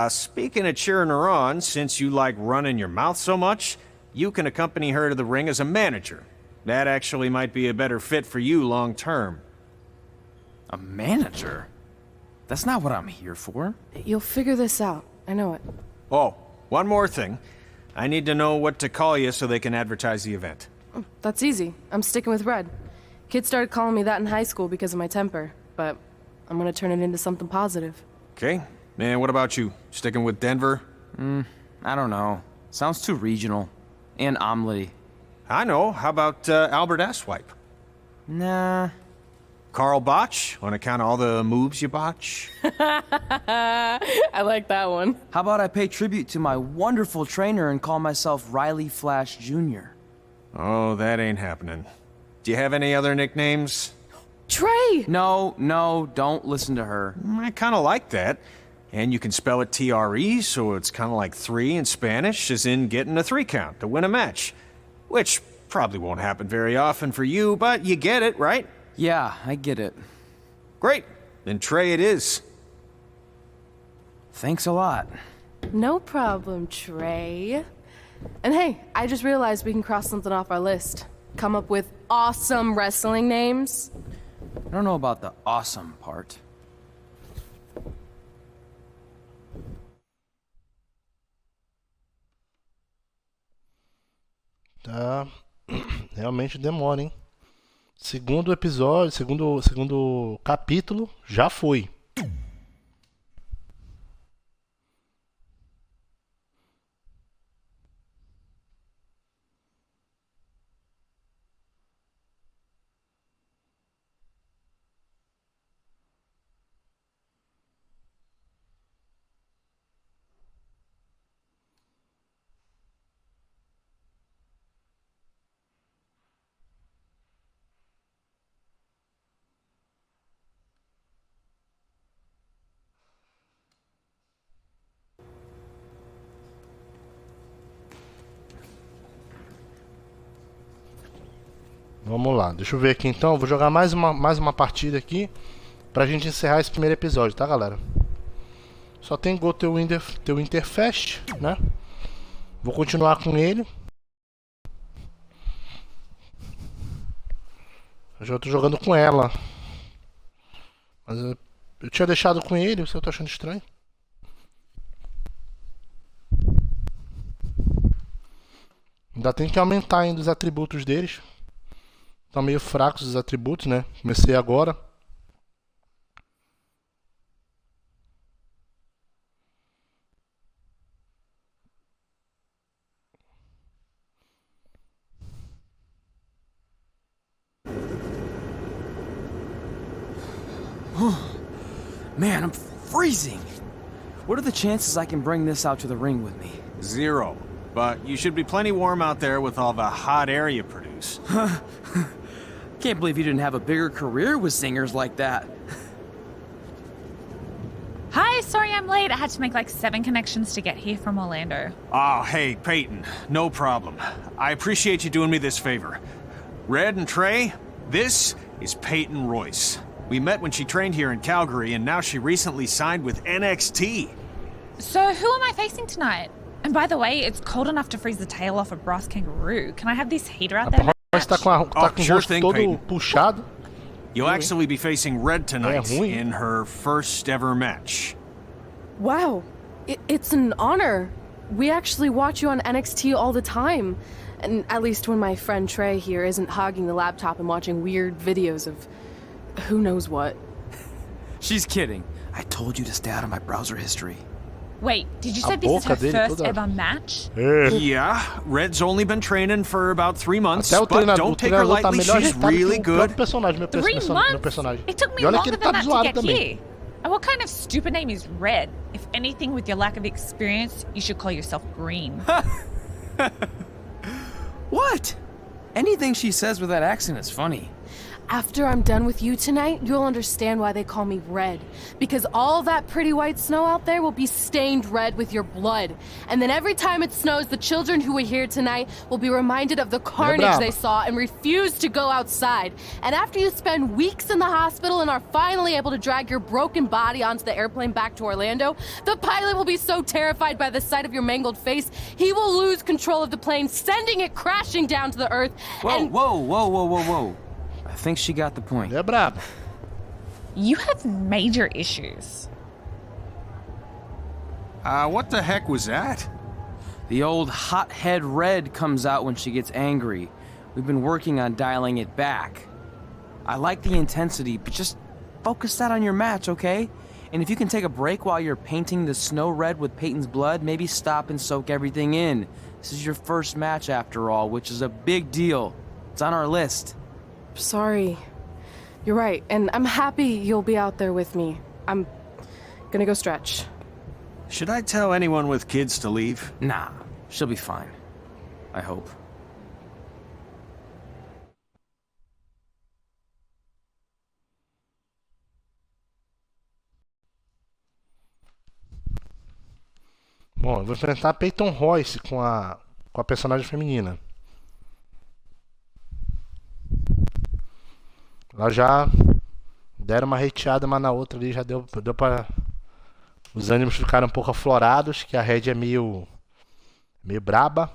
Speaking of cheering her on, since you like running your mouth so much, you can accompany her to the ring as a manager. That actually might be a better fit for you long term. A manager? That's not what I'm here for. You'll figure this out. I know it. Oh, one more thing. I need to know what to call you so they can advertise the event. That's easy. I'm sticking with Red. Kids started calling me that in high school because of my temper, but I'm gonna turn it into something positive. Okay. And what about you? Sticking with Denver? I don't know. Sounds too regional. And omelette-y. I know. How about Albert Asswipe? Nah. Carl Botch, on account of all the moves you botch? I like that one. How about I pay tribute to my wonderful trainer and call myself Riley Flash Jr.? Oh, that ain't happening. Do you have any other nicknames? Trey! No, don't listen to her. I kind of like that. And you can spell it T-R-E, so it's kind of like 3 in Spanish, as in getting a 3 count to win a match. Which probably won't happen very often for you, but you get it, right? Yeah, I get it. Great. Then Trey it is. Thanks a lot. No problem, Trey. And hey, I just realized we can cross something off our list. Come up with awesome wrestling names. I don't know about the awesome part. Tá. Realmente demora, hein? Segundo episódio, segundo capítulo, já foi. Vamos lá, deixa eu ver aqui então. Vou jogar mais uma partida aqui pra gente encerrar esse primeiro episódio, tá, galera? Só tem Go teu Interfest, né? Vou continuar com ele. Eu já tô jogando com ela. Mas eu tinha deixado com ele, se eu tô achando estranho. Ainda tem que aumentar ainda os atributos deles. Estão meio fracos os atributos, né? Comecei agora. Man, I'm freezing. What are the chances I can bring this out to the ring with me? 0. But you should be plenty warm out there with all the hot air you produce. Can't believe you didn't have a bigger career with singers like that. Hi, sorry I'm late. I had to make like 7 connections to get here from Orlando. Oh, hey, Peyton. No problem. I appreciate you doing me this favor. Red and Trey, this is Peyton Royce. We met when she trained here in Calgary, and now she recently signed with NXT. So who am I facing tonight? And by the way, it's cold enough to freeze the tail off a brass kangaroo. Can I have this heater out there? Tá com o rosto todo puxado. You'll actually be facing Red tonight in her first ever match. Wow, it's an honor. We actually watch you on NXT all the time. And at least when my friend Trey here isn't hogging the laptop and watching weird videos of who knows what. She's kidding. I told you to stay out of my browser history. Wait, did you say this is her first ever match? Yeah, Red's only been training for about 3 months, Até o but treinador, don't take her tá lightly, melhor she's ajeitado really que o próprio good. personagem, meu 3 months? personagem. It took me E olha que longer ele tá than that to zoado get também. here. And what kind of stupid name is Red? If anything, with your lack of experience, you should call yourself Green. What? Anything she says with that accent is funny. After I'm done with you tonight, you'll understand why they call me Red. Because all that pretty white snow out there will be stained red with your blood. And then every time it snows, the children who were here tonight will be reminded of the carnage they saw and refuse to go outside. And after you spend weeks in the hospital and are finally able to drag your broken body onto the airplane back to Orlando, the pilot will be so terrified by the sight of your mangled face, he will lose control of the plane, sending it crashing down to the earth. Whoa. I think she got the point. É brabo. You have major issues. What the heck was that? The old hothead Red comes out when she gets angry. We've been working on dialing it back. I like the intensity, but just focus that on your match, okay? And if you can take a break while you're painting the snow red with Peyton's blood, maybe stop and soak everything in. This is your first match after all, which is a big deal. It's on our list. Sorry. You're right, and I'm happy you'll be out there with me. I'm gonna go stretch. Should I tell anyone with kids to leave? Nah, she'll be fine. I hope. Bom, eu vou enfrentar a Peyton Royce com a personagem feminina. Ela já deram uma hateada uma na outra ali, já deu pra... Os ânimos ficaram um pouco aflorados, que a Red é meio braba.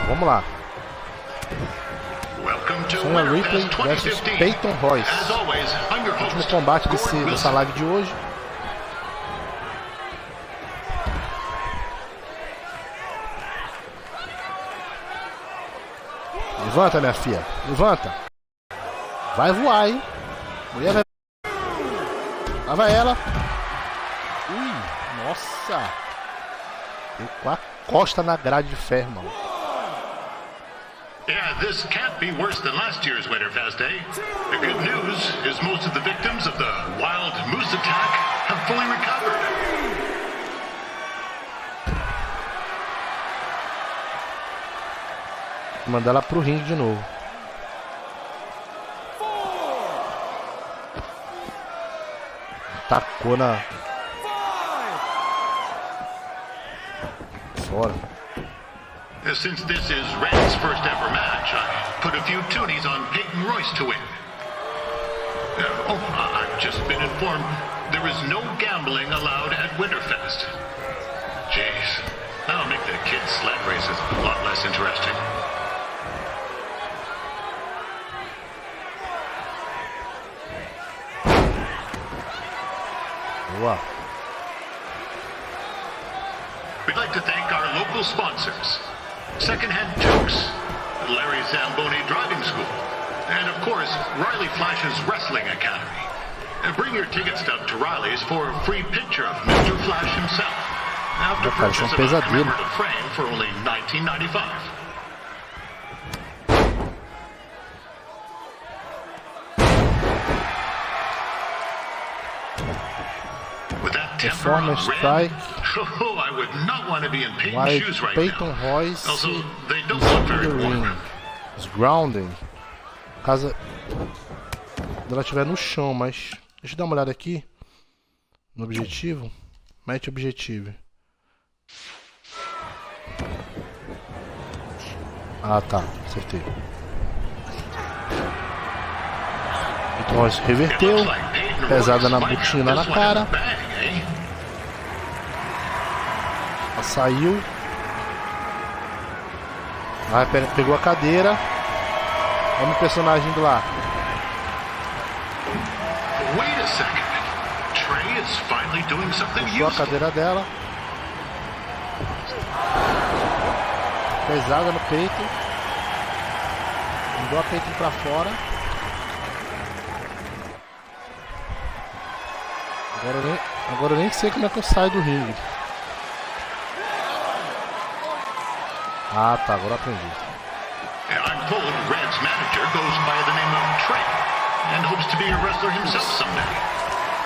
Vamos lá. Sonya Ripley versus Peyton Royce. Último combate dessa live de hoje. Levanta, minha filha. Levanta. Vai voar, hein? Mulher vai... Lá vai ela. Ui, nossa. Deu com a costa na grade de ferro, mano. Yeah, this can't be worse than last year's Winterfest, eh? The good news is most of the victims of the wild moose attack have fully recovered. Vou mandar ela pro ringue de novo. Tacou na... Fora. Since this is Red's first ever match, I put a few toonies on Peyton Royce to win. I've just been informed there is no gambling allowed at Winterfest. Jeez, that'll make the kids' sled races a lot less interesting. Boa. We'd like to thank our local sponsors. Secondhand Jokes, Larry Zamboni Driving School, and of course, Riley Flash's Wrestling Academy. And bring your ticket stub to Riley's for a free picture of Mr. Flash himself. After purchase of a commemorative frame for only $19.95. With that temper on Red, I would not want to be in Peyton's shoes right Peyton now. Royce Also, they don't look very warm. Os grounding. Caso ela estiver no chão, mas deixa eu dar uma olhada aqui no objetivo. Match objetivo. Ah, tá, acertei. Peyton Royce reverteu. Pesada na botina na cara. Ela saiu. Aí pegou a cadeira. Olha o personagem do lá. is finally doing something Puxou a useful. cadeira dela. Pesada no peito. Mandou a peito pra fora. Agora eu nem sei como é que eu saio do ringue. Ah, tá, agora eu aprendi. I'm told Red's manager goes by the name of Trey and hopes to be a wrestler himself someday.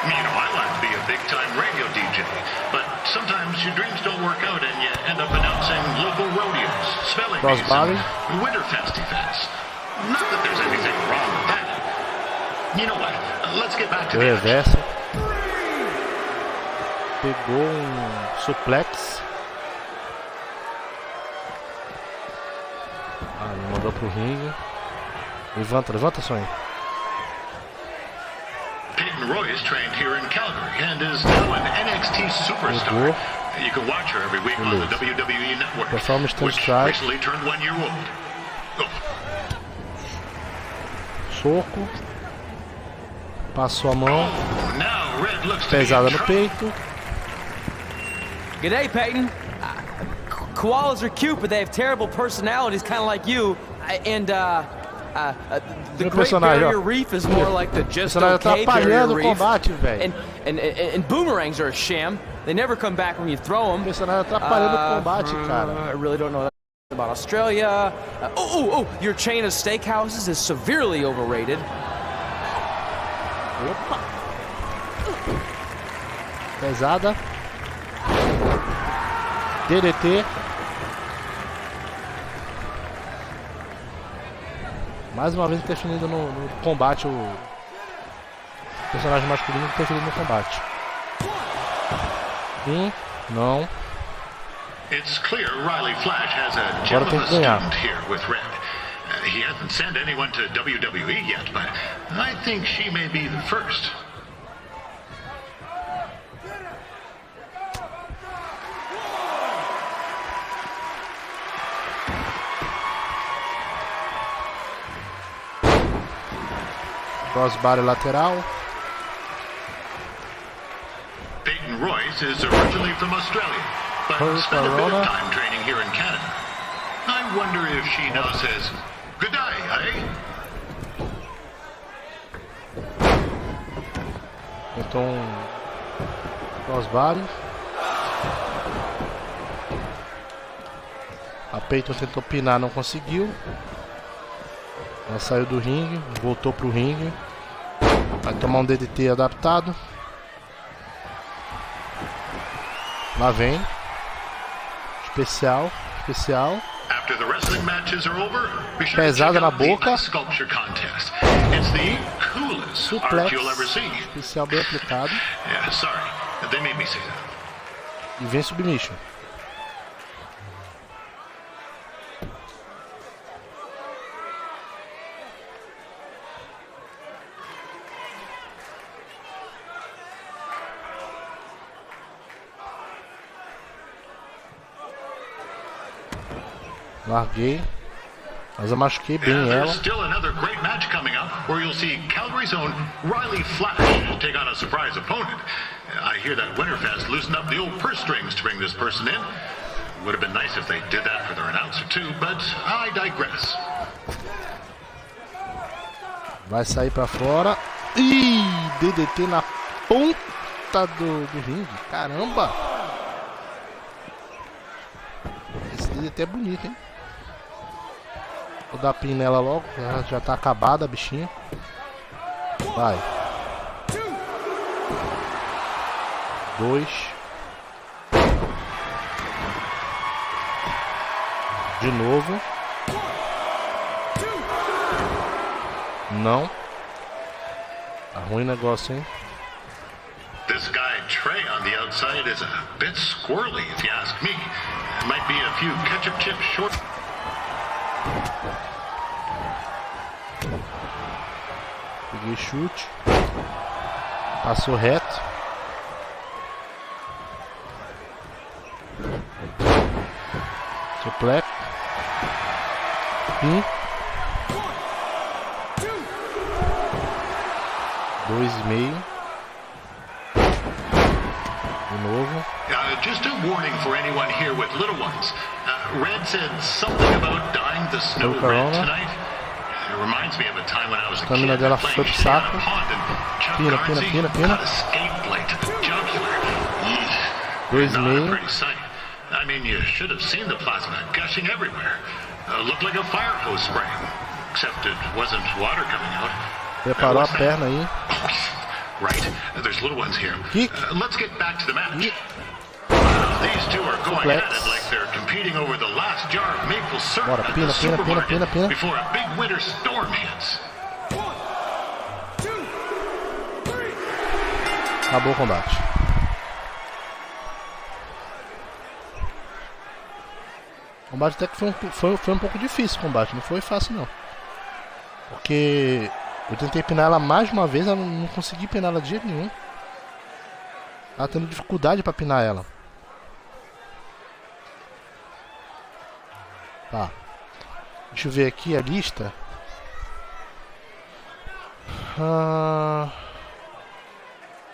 You know, I like to be a big-time radio DJ, but sometimes your dreams don't work out and you end up announcing local rodeos, spelling bees, and Winterfest events. Not that there's anything wrong with that. You know what? Let's get back to the reverso. Pegou suplex. Ele mandou pro ringue. Levanta, Sonho. Peyton Royce trained here in Calgary and is now an NXT superstar. You can watch her every week on the WWE Network, which recently turned 1 year old. Soco. Passou a mão. Pesada no peito. G'day, Peyton. Koalas are cute, but they have terrible personalities, kind of like you. And the Great Barrier Reef is more like the just okay Barrier Reef. And boomerangs are a sham. They never come back when you throw them. I really don't know about Australia. Your chain of steakhouses is severely overrated. Opa. Pesada. DDT. Mais uma vez interferindo no combate o personagem masculino interferindo no combate. Não. It's clear Riley Flash has a gem of a student here with Red. He hasn't sent anyone to WWE yet, but I think she may be the first. Crossbody lateral. Peyton Royce is originally from Australia, but spent a bit of time training here in Canada. I wonder if she now says, good day, eh? Então, crossbody. A Peyton tentou pinar, não conseguiu. Ela saiu do ringue, voltou pro ringue. Vai tomar um DDT adaptado. Lá vem. Especial. Pesada na boca. Suplex. Especial bem aplicado. E vem submission. Larguei, mas eu machuquei bem ela. Still another great match coming up where you'll see Calgary's own Riley Flash take on a surprise opponent. I hear that Winterfest loosened up the old purse strings to bring this person in. Would have been nice if they did that for their announcer too, but I digress. Vai sair pra fora. Ih, DDT na ponta do ringue. Caramba! Esse DDT é bonito, hein? Vou dar pin nela logo, já tá acabada a bichinha. Vai. 2. De novo. Não. Tá ruim o negócio, hein? This guy Trey on the outside is a bit squirrely, if you ask me. Might be a few ketchup chips short. Peguei chute. Passou reto. Suplex. 2,5. De novo. Just a warning for anyone here with little ones. Red said something about dyeing the snow red tonight. It reminds me of a time when I was a kid dela playing foi pro shit on saco. a pond and Chuck Pina. got a skate blade to the jugular. Not a pretty sight. I mean, you should have seen the plasma gushing everywhere. Looked like a fire hose spraying. Except it wasn't water coming out. Preparou a perna aí. Right, there's little ones here. Let's get back to the match. These two are going at it like they're competing over the last jar of maple syrup at the supermarket before a big winter storm hits. Acabou o combate. O combate até que foi um pouco difícil o combate, não foi fácil não. Porque eu tentei pinar ela mais uma vez, eu não consegui pinar ela de jeito nenhum. Tava tendo dificuldade pra pinar ela. Tá. Deixa eu ver aqui a lista.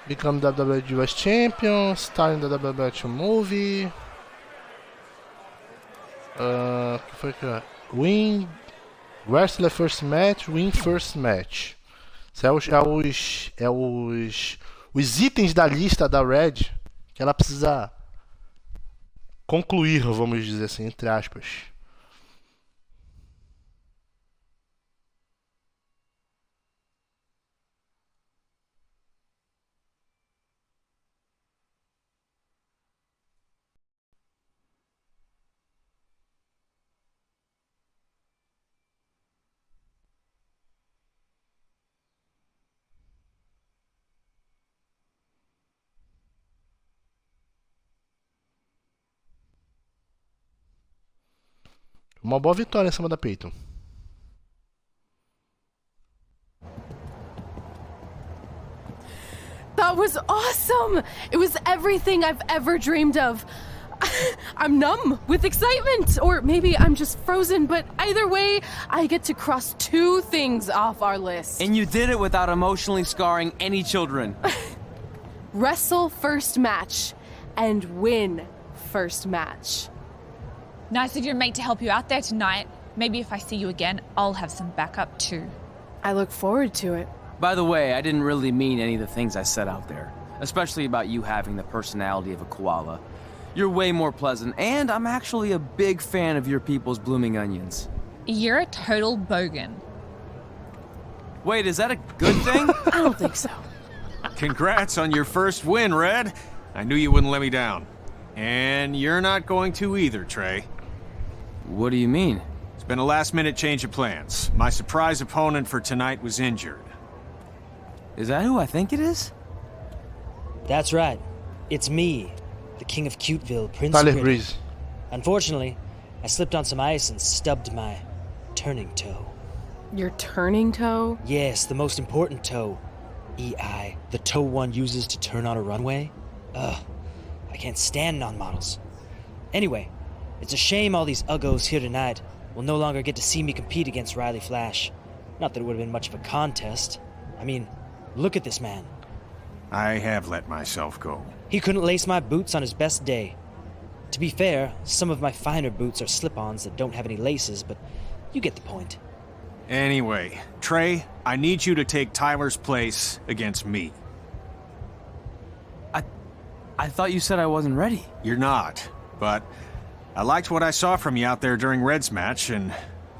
Become WWE US Champion, starring the WWE2 Movie. Que foi que é? Win Wrestler First Match, Win First Match. Isso é os itens da lista da Red que ela precisa concluir, vamos dizer assim, entre aspas. Uma boa vitória em cima da Peyton. That was awesome! It was everything I've ever dreamed of. I'm numb with excitement, or maybe I'm just frozen, but either way, I get to cross 2 things off our list. And you did it without emotionally scarring any children. Wrestle first match and win first match. Nice of your mate to help you out there tonight. Maybe if I see you again, I'll have some backup too. I look forward to it. By the way, I didn't really mean any of the things I said out there. Especially about you having the personality of a koala. You're way more pleasant, and I'm actually a big fan of your people's blooming onions. You're a total bogan. Wait, is that a good thing? I don't think so. Congrats on your first win, Red. I knew you wouldn't let me down. And you're not going to either, Trey. What do you mean? It's been a last-minute change of plans. My surprise opponent for tonight was injured. Is that who I think it is? That's right. It's me, the King of Cuteville, Prince Tyler Gritty. Breeze. Unfortunately, I slipped on some ice and stubbed my turning toe. Your turning toe? Yes, the most important toe. EI, the toe one uses to turn on a runway. Ugh, I can't stand non-models. Anyway, it's a shame all these uggos here tonight will no longer get to see me compete against Riley Flash. Not that it would have been much of a contest. I mean, look at this man. I have let myself go. He couldn't lace my boots on his best day. To be fair, some of my finer boots are slip-ons that don't have any laces, but you get the point. Anyway, Trey, I need you to take Tyler's place against me. I thought you said I wasn't ready. You're not, but I liked what I saw from you out there during Red's match, and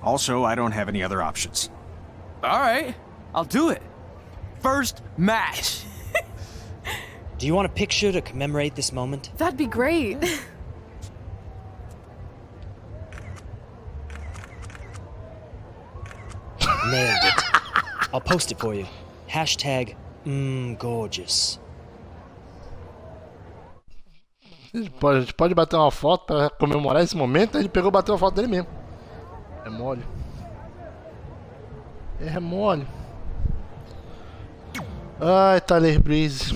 also I don't have any other options. All right, I'll do it. First match. Do you want a picture to commemorate this moment? That'd be great. Nailed it. I'll post it for you. Hashtag gorgeous. A gente pode bater uma foto pra comemorar esse momento. Ele pegou e bateu a foto dele mesmo. É mole. É mole. Ai, Tyler Breeze.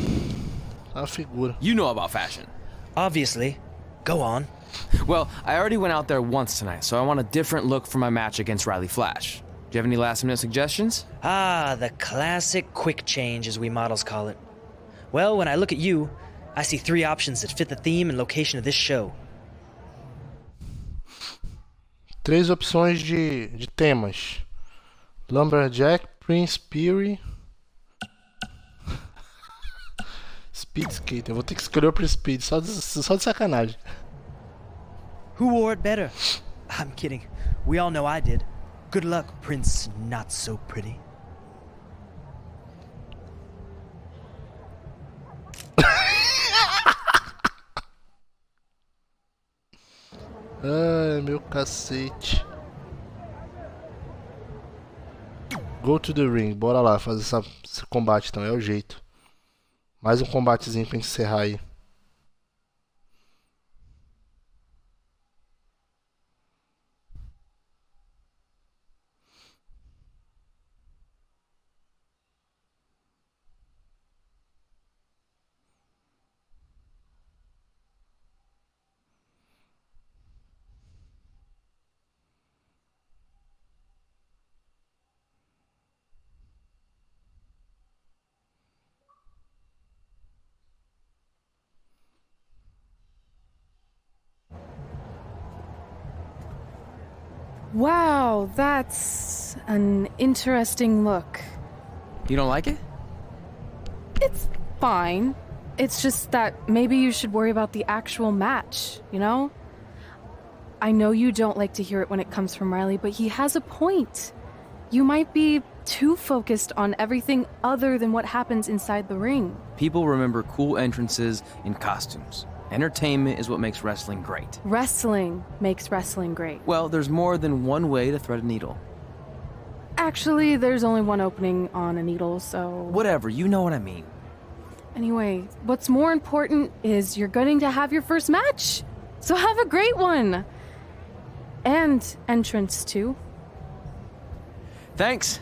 A figura. You know about fashion. Obviously. Go on. Well, I already went out there once tonight, so I want a different look for my match against Riley Flash. Do you have any last-minute suggestions? Ah, the classic quick change, as we models call it. Well, when I look at you, I see 3 options that fit the theme and location of this show. 3 opções de temas. Lumberjack, Prince Peary, Speed Skater. Eu vou ter que escolher o Prince Speed, só de sacanagem. Who wore it better? I'm kidding. We all know I did. Good luck, Prince Not So Pretty. Ai, meu cacete. Go to the ring. Bora lá fazer esse combate então, é o jeito. Mais um combatezinho pra encerrar aí. Wow, that's an interesting look. You don't like it? It's fine. It's just that maybe you should worry about the actual match, you know? I know you don't like to hear it when it comes from Riley, but he has a point. You might be too focused on everything other than what happens inside the ring. People remember cool entrances and costumes. Entertainment is what makes wrestling great. Wrestling makes wrestling great. Well, there's more than one way to thread a needle. Actually, there's only one opening on a needle, so... Whatever, you know what I mean. Anyway, what's more important is you're going to have your first match. So have a great one. And entrance, too. Thanks.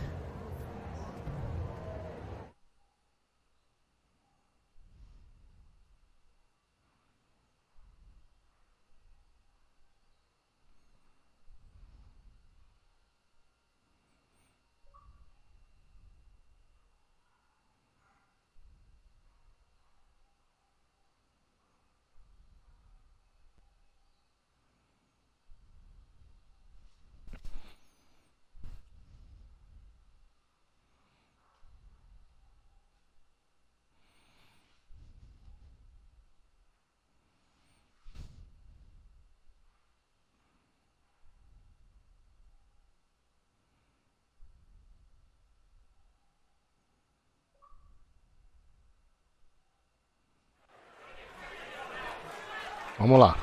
Vamos lá.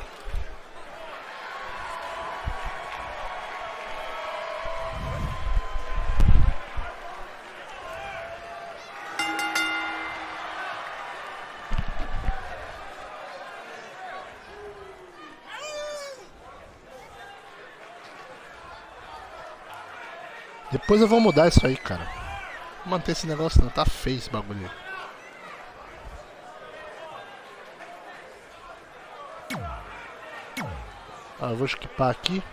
Depois eu vou mudar isso aí, cara. Vou manter esse negócio não, tá feio esse bagulho. Eu vou esquipar aqui.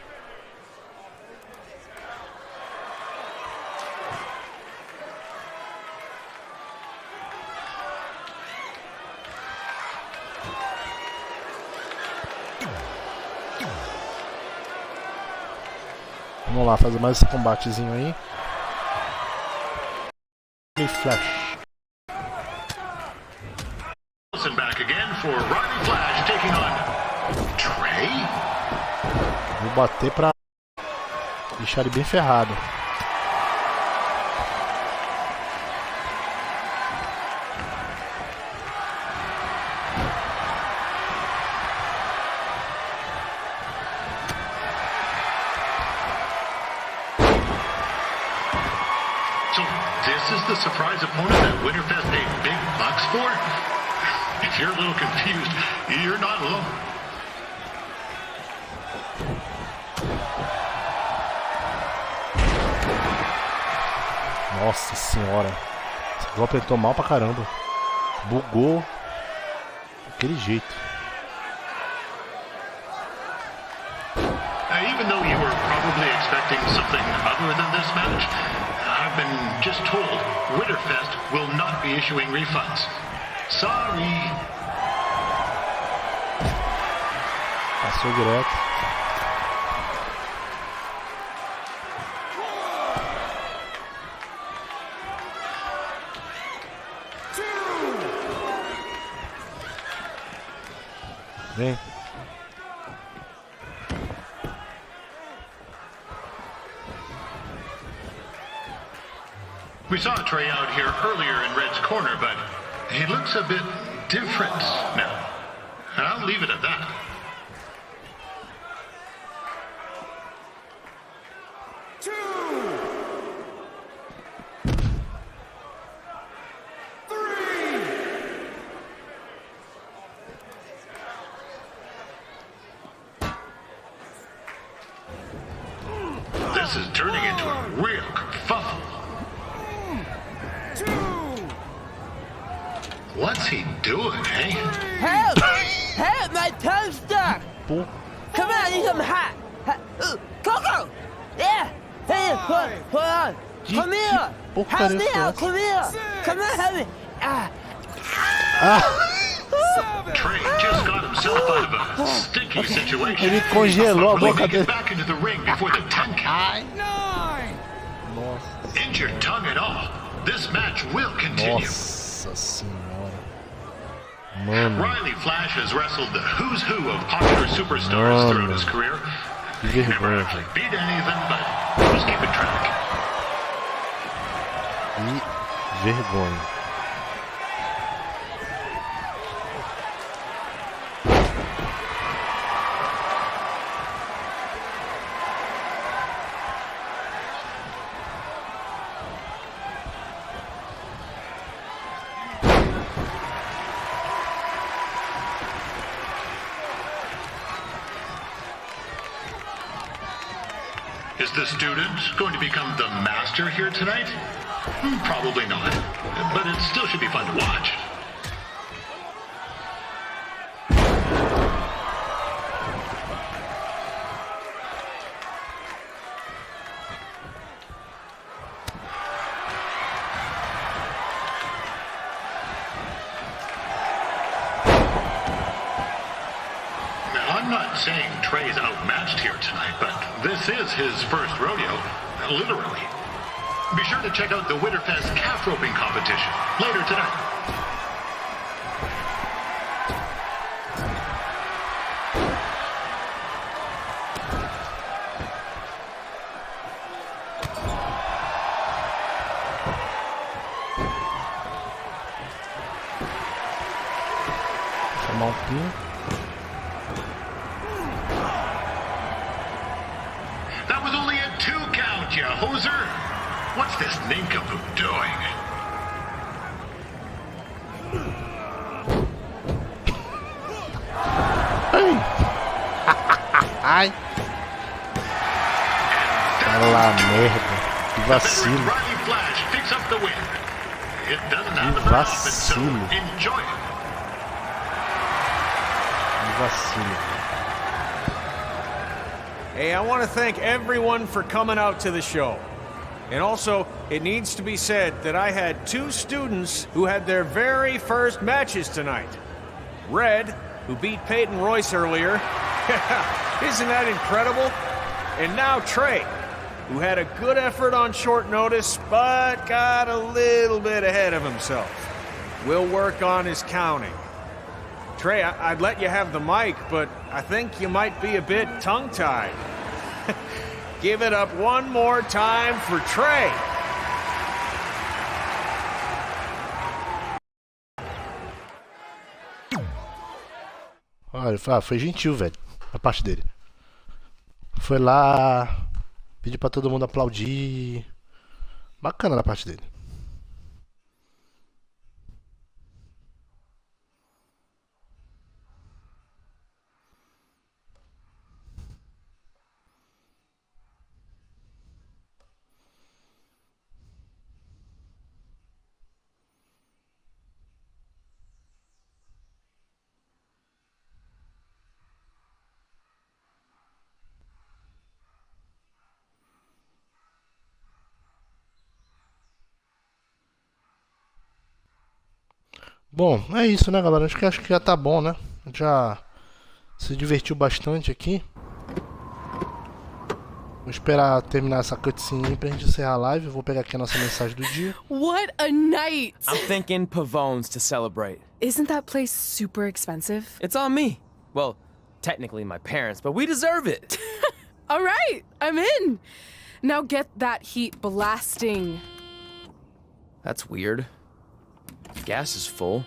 Vamos lá fazer mais esse combatezinho aí. E flash. Back again for Riley Flash taking on Trey. Vou bater pra deixar ele bem ferrado. So this is the surprise opponent that Winterfest paid big bucks for? If you're a little confused, you're not alone. Nossa senhora. Esse golpe entrou mal pra caramba. Bugou. Daquele jeito. Even though you were probably expecting something other than this match, I've been just told Winterfest will not be issuing refunds. Sorry. Passou direto. Vem. We saw Trey out here earlier in Red's corner, but he looks a bit different now. I'll leave it at that. This is turning into a real kerfuffle. What's he doing, eh? Help! Help! My tongue's stuck! Come on, I need some hot! Coco! Yeah! Hey, hold on! Come here! Help me out! Come here! Come on, help me! Trey just got himself out of a sticky situation. Ele congelou a boca dele. Back into the ring before the 10 count. Injured tongue and all. This match will continue. Nossa senhora. Mano. Riley Flash has wrestled the who's who of popular superstars throughout his career. Que Never vergonha. actually beat any of them, but who's keeping track? Que vergonha. Is the student going to become the master here tonight? Probably not, but it still should be fun to watch. Now, I'm not saying Trey's outmatched here tonight, but this is his first rodeo, literally. Be sure to check out the Winterfest calf roping competition later tonight. Chamar pino. That was only a 2 count, you hoser. What's this nincompoop doing? Ai. Fala merda. Que vacilo. Riley Flash picks up the win. It doesn't happen Que very often, so vacilo. enjoy it. Que vacilo. Hey, I want to thank everyone for coming out to the show. And also, it needs to be said that I had 2 students who had their very first matches tonight. Red, who beat Peyton Royce earlier. Isn't that incredible? And now Trey, who had a good effort on short notice, but got a little bit ahead of himself. We'll work on his counting. Trey, I'd let you have the mic, but I think you might be a bit tongue-tied. Give it up one more time for Trey. Olha, foi gentil, velho, a parte dele. Foi lá, pediu pra todo mundo aplaudir. Bacana da parte dele. Bom, é isso, né, galera? Acho que já tá bom, né? Já Se divertiu bastante aqui. Vou esperar terminar essa cutscene pra gente encerrar a live. Vou pegar aqui a nossa mensagem do dia. What a night! I'm thinking Pavone's to celebrate. Isn't that place super expensive? It's on me. Well, technically my parents, but we deserve it. All right, I'm in. Now get that heat blasting. That's weird. Gas is full.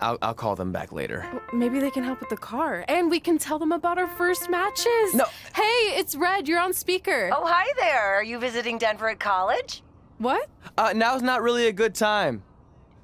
I'll call them back later. Maybe they can help with the car, and we can tell them about our first matches. No. Hey, it's Red. You're on speaker. Oh, hi there. Are you visiting Denver at college? What? Now's not really a good time.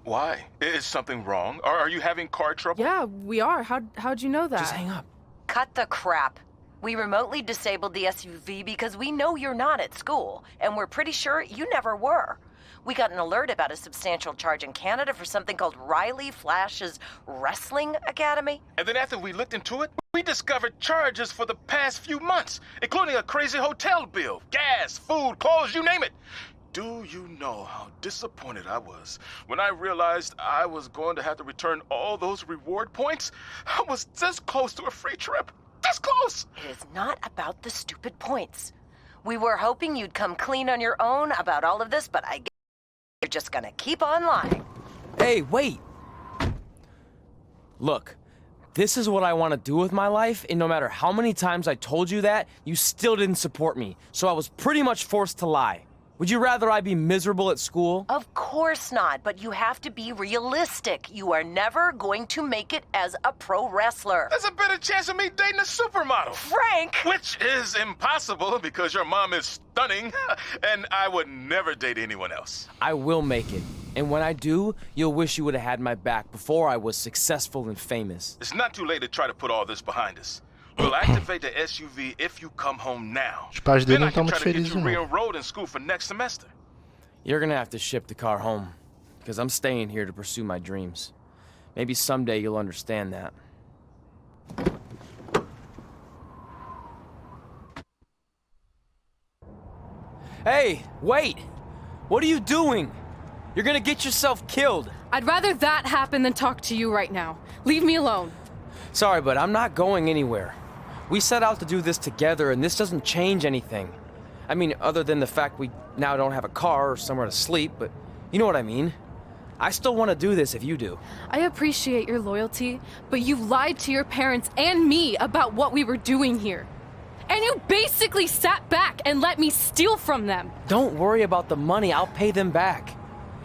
Why? Is something wrong? Are you having car trouble? Yeah, we are. How'd you know that? Just hang up. Cut the crap. We remotely disabled the SUV because we know you're not at school, and we're pretty sure you never were. We got an alert about a substantial charge in Canada for something called Riley Flash's Wrestling Academy. And then after we looked into it, we discovered charges for the past few months, including a crazy hotel bill, gas, food, clothes, you name it. Do you know how disappointed I was when I realized I was going to have to return all those reward points? I was this close to a free trip. This close! It is not about the stupid points. We were hoping you'd come clean on your own about all of this, but I guess you're just gonna keep on lying. Hey, wait! Look, this is what I want to do with my life, and no matter how many times I told you that, you still didn't support me, so I was pretty much forced to lie. Would you rather I be miserable at school? Of course not, but you have to be realistic. You are never going to make it as a pro wrestler. There's a better chance of me dating a supermodel. Frank! Which is impossible because your mom is stunning, and I would never date anyone else. I will make it. And when I do, you'll wish you would have had my back before I was successful and famous. It's not too late to try to put all this behind us. We'll activate the SUV if you come home now. Os pais dele Then não I can estão try muito to get felizes, you não. re-enrolled in school for next semester. You're gonna have to ship the car home, because I'm staying here to pursue my dreams. Maybe someday you'll understand that. Hey, wait! What are you doing? You're gonna get yourself killed. I'd rather that happen than talk to you right now. Leave me alone. Sorry, but I'm not going anywhere. We set out to do this together, and this doesn't change anything. I mean, other than the fact we now don't have a car or somewhere to sleep, but you know what I mean. I still want to do this if you do. I appreciate your loyalty, but you lied to your parents and me about what we were doing here. And you basically sat back and let me steal from them. Don't worry about the money, I'll pay them back.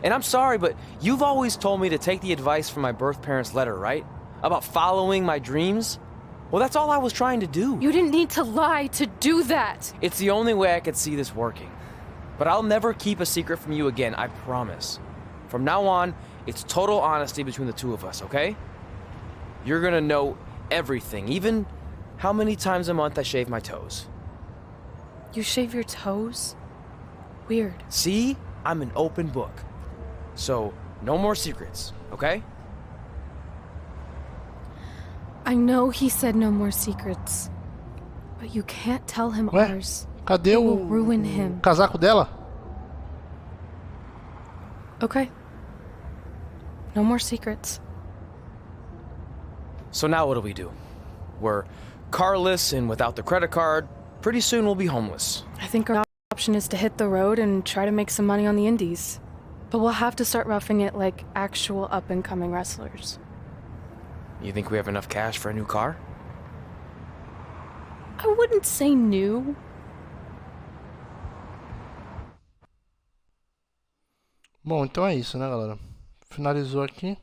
And I'm sorry, but you've always told me to take the advice from my birth parents' letter, right? About following my dreams? Well, that's all I was trying to do. You didn't need to lie to do that. It's the only way I could see this working. But I'll never keep a secret from you again, I promise. From now on, it's total honesty between the two of us, okay? You're gonna know everything, even how many times a month I shave my toes. You shave your toes? Weird. See? I'm an open book. So, no more secrets, okay? I know he said no more secrets, but you can't tell him Ué, ours. cadê It o will ruin him. casaco dela? Okay. No more secrets. So now what do? We're carless and without the credit card. Pretty soon we'll be homeless. I think our option is to hit the road and try to make some money on the indies. But we'll have to start roughing it like actual up-and-coming wrestlers. You think we have enough cash for a new car? I wouldn't say new. Bom, então é isso, né, galera? Finalizou aqui.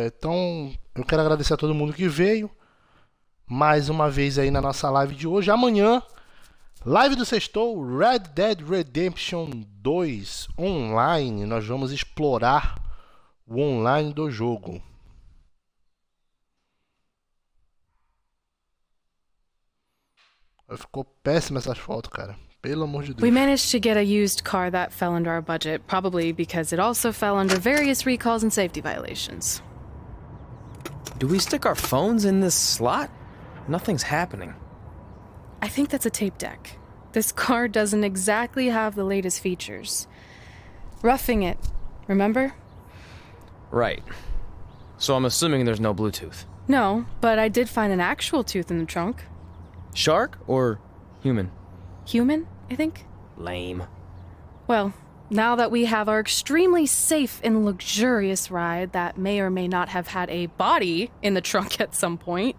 Então, eu quero agradecer a todo mundo que veio. Mais uma vez aí na nossa live de hoje. Amanhã, live do Sextou, Red Dead Redemption 2 online. Nós vamos explorar o online do jogo. Ficou péssima essas fotos, cara. Pelo amor de Deus. We managed to get a used car that fell under our budget, probably because it also fell under various recalls and safety violations. Do we stick our phones in this slot? Nothing's happening. I think that's a tape deck. This car doesn't exactly have the latest features. Roughing it, remember? Right. So I'm assuming there's no Bluetooth. No, but I did find an actual tooth in the trunk. Shark or human? Human, I think. Lame. Well, now that we have our extremely safe and luxurious ride that may or may not have had a body in the trunk at some point,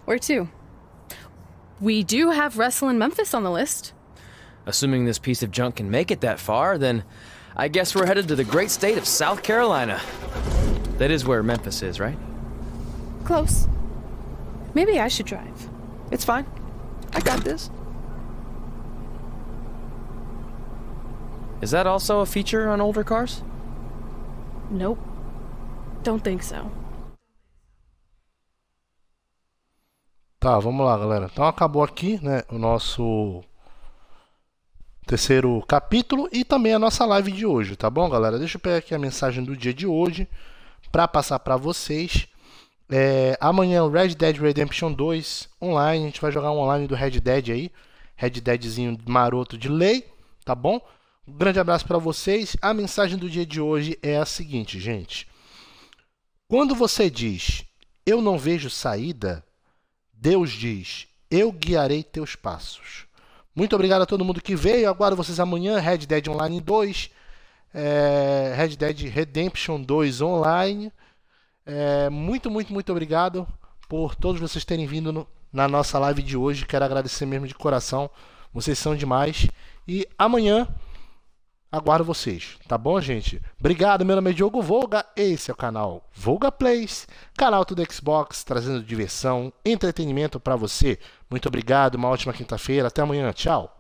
where to? We do have Wrestle in Memphis on the list. Assuming this piece of junk can make it that far, then I guess we're headed to the great state of South Carolina. That is where Memphis is, right? Close. Maybe I should drive. It's fine. I got this. Is that also a feature on older cars? Nope. Don't think so. Tá, vamos lá, galera. Então acabou aqui, né, o nosso terceiro capítulo e também a nossa live de hoje, tá bom, galera? Deixa eu pegar aqui a mensagem do dia de hoje para passar para vocês. Amanhã o Red Dead Redemption 2 online, a gente vai jogar um online do Red Dead aí, Red Deadzinho maroto de lei, tá bom? Um grande abraço para vocês. A mensagem do dia de hoje é a seguinte, gente. Quando você diz, eu não vejo saída, Deus diz, eu guiarei teus passos. Muito obrigado a todo mundo que veio. Aguardo vocês amanhã, Red Dead Online 2, Red Dead Redemption 2 online. Muito obrigado por todos vocês terem vindo na nossa live de hoje. Quero agradecer mesmo de coração. Vocês são demais. E amanhã aguardo vocês, tá bom, gente? Obrigado, meu nome é Diogo Volga, esse é o canal Volga Plays, canal do Xbox, trazendo diversão, entretenimento para você. Muito obrigado, uma ótima quinta-feira, até amanhã, tchau!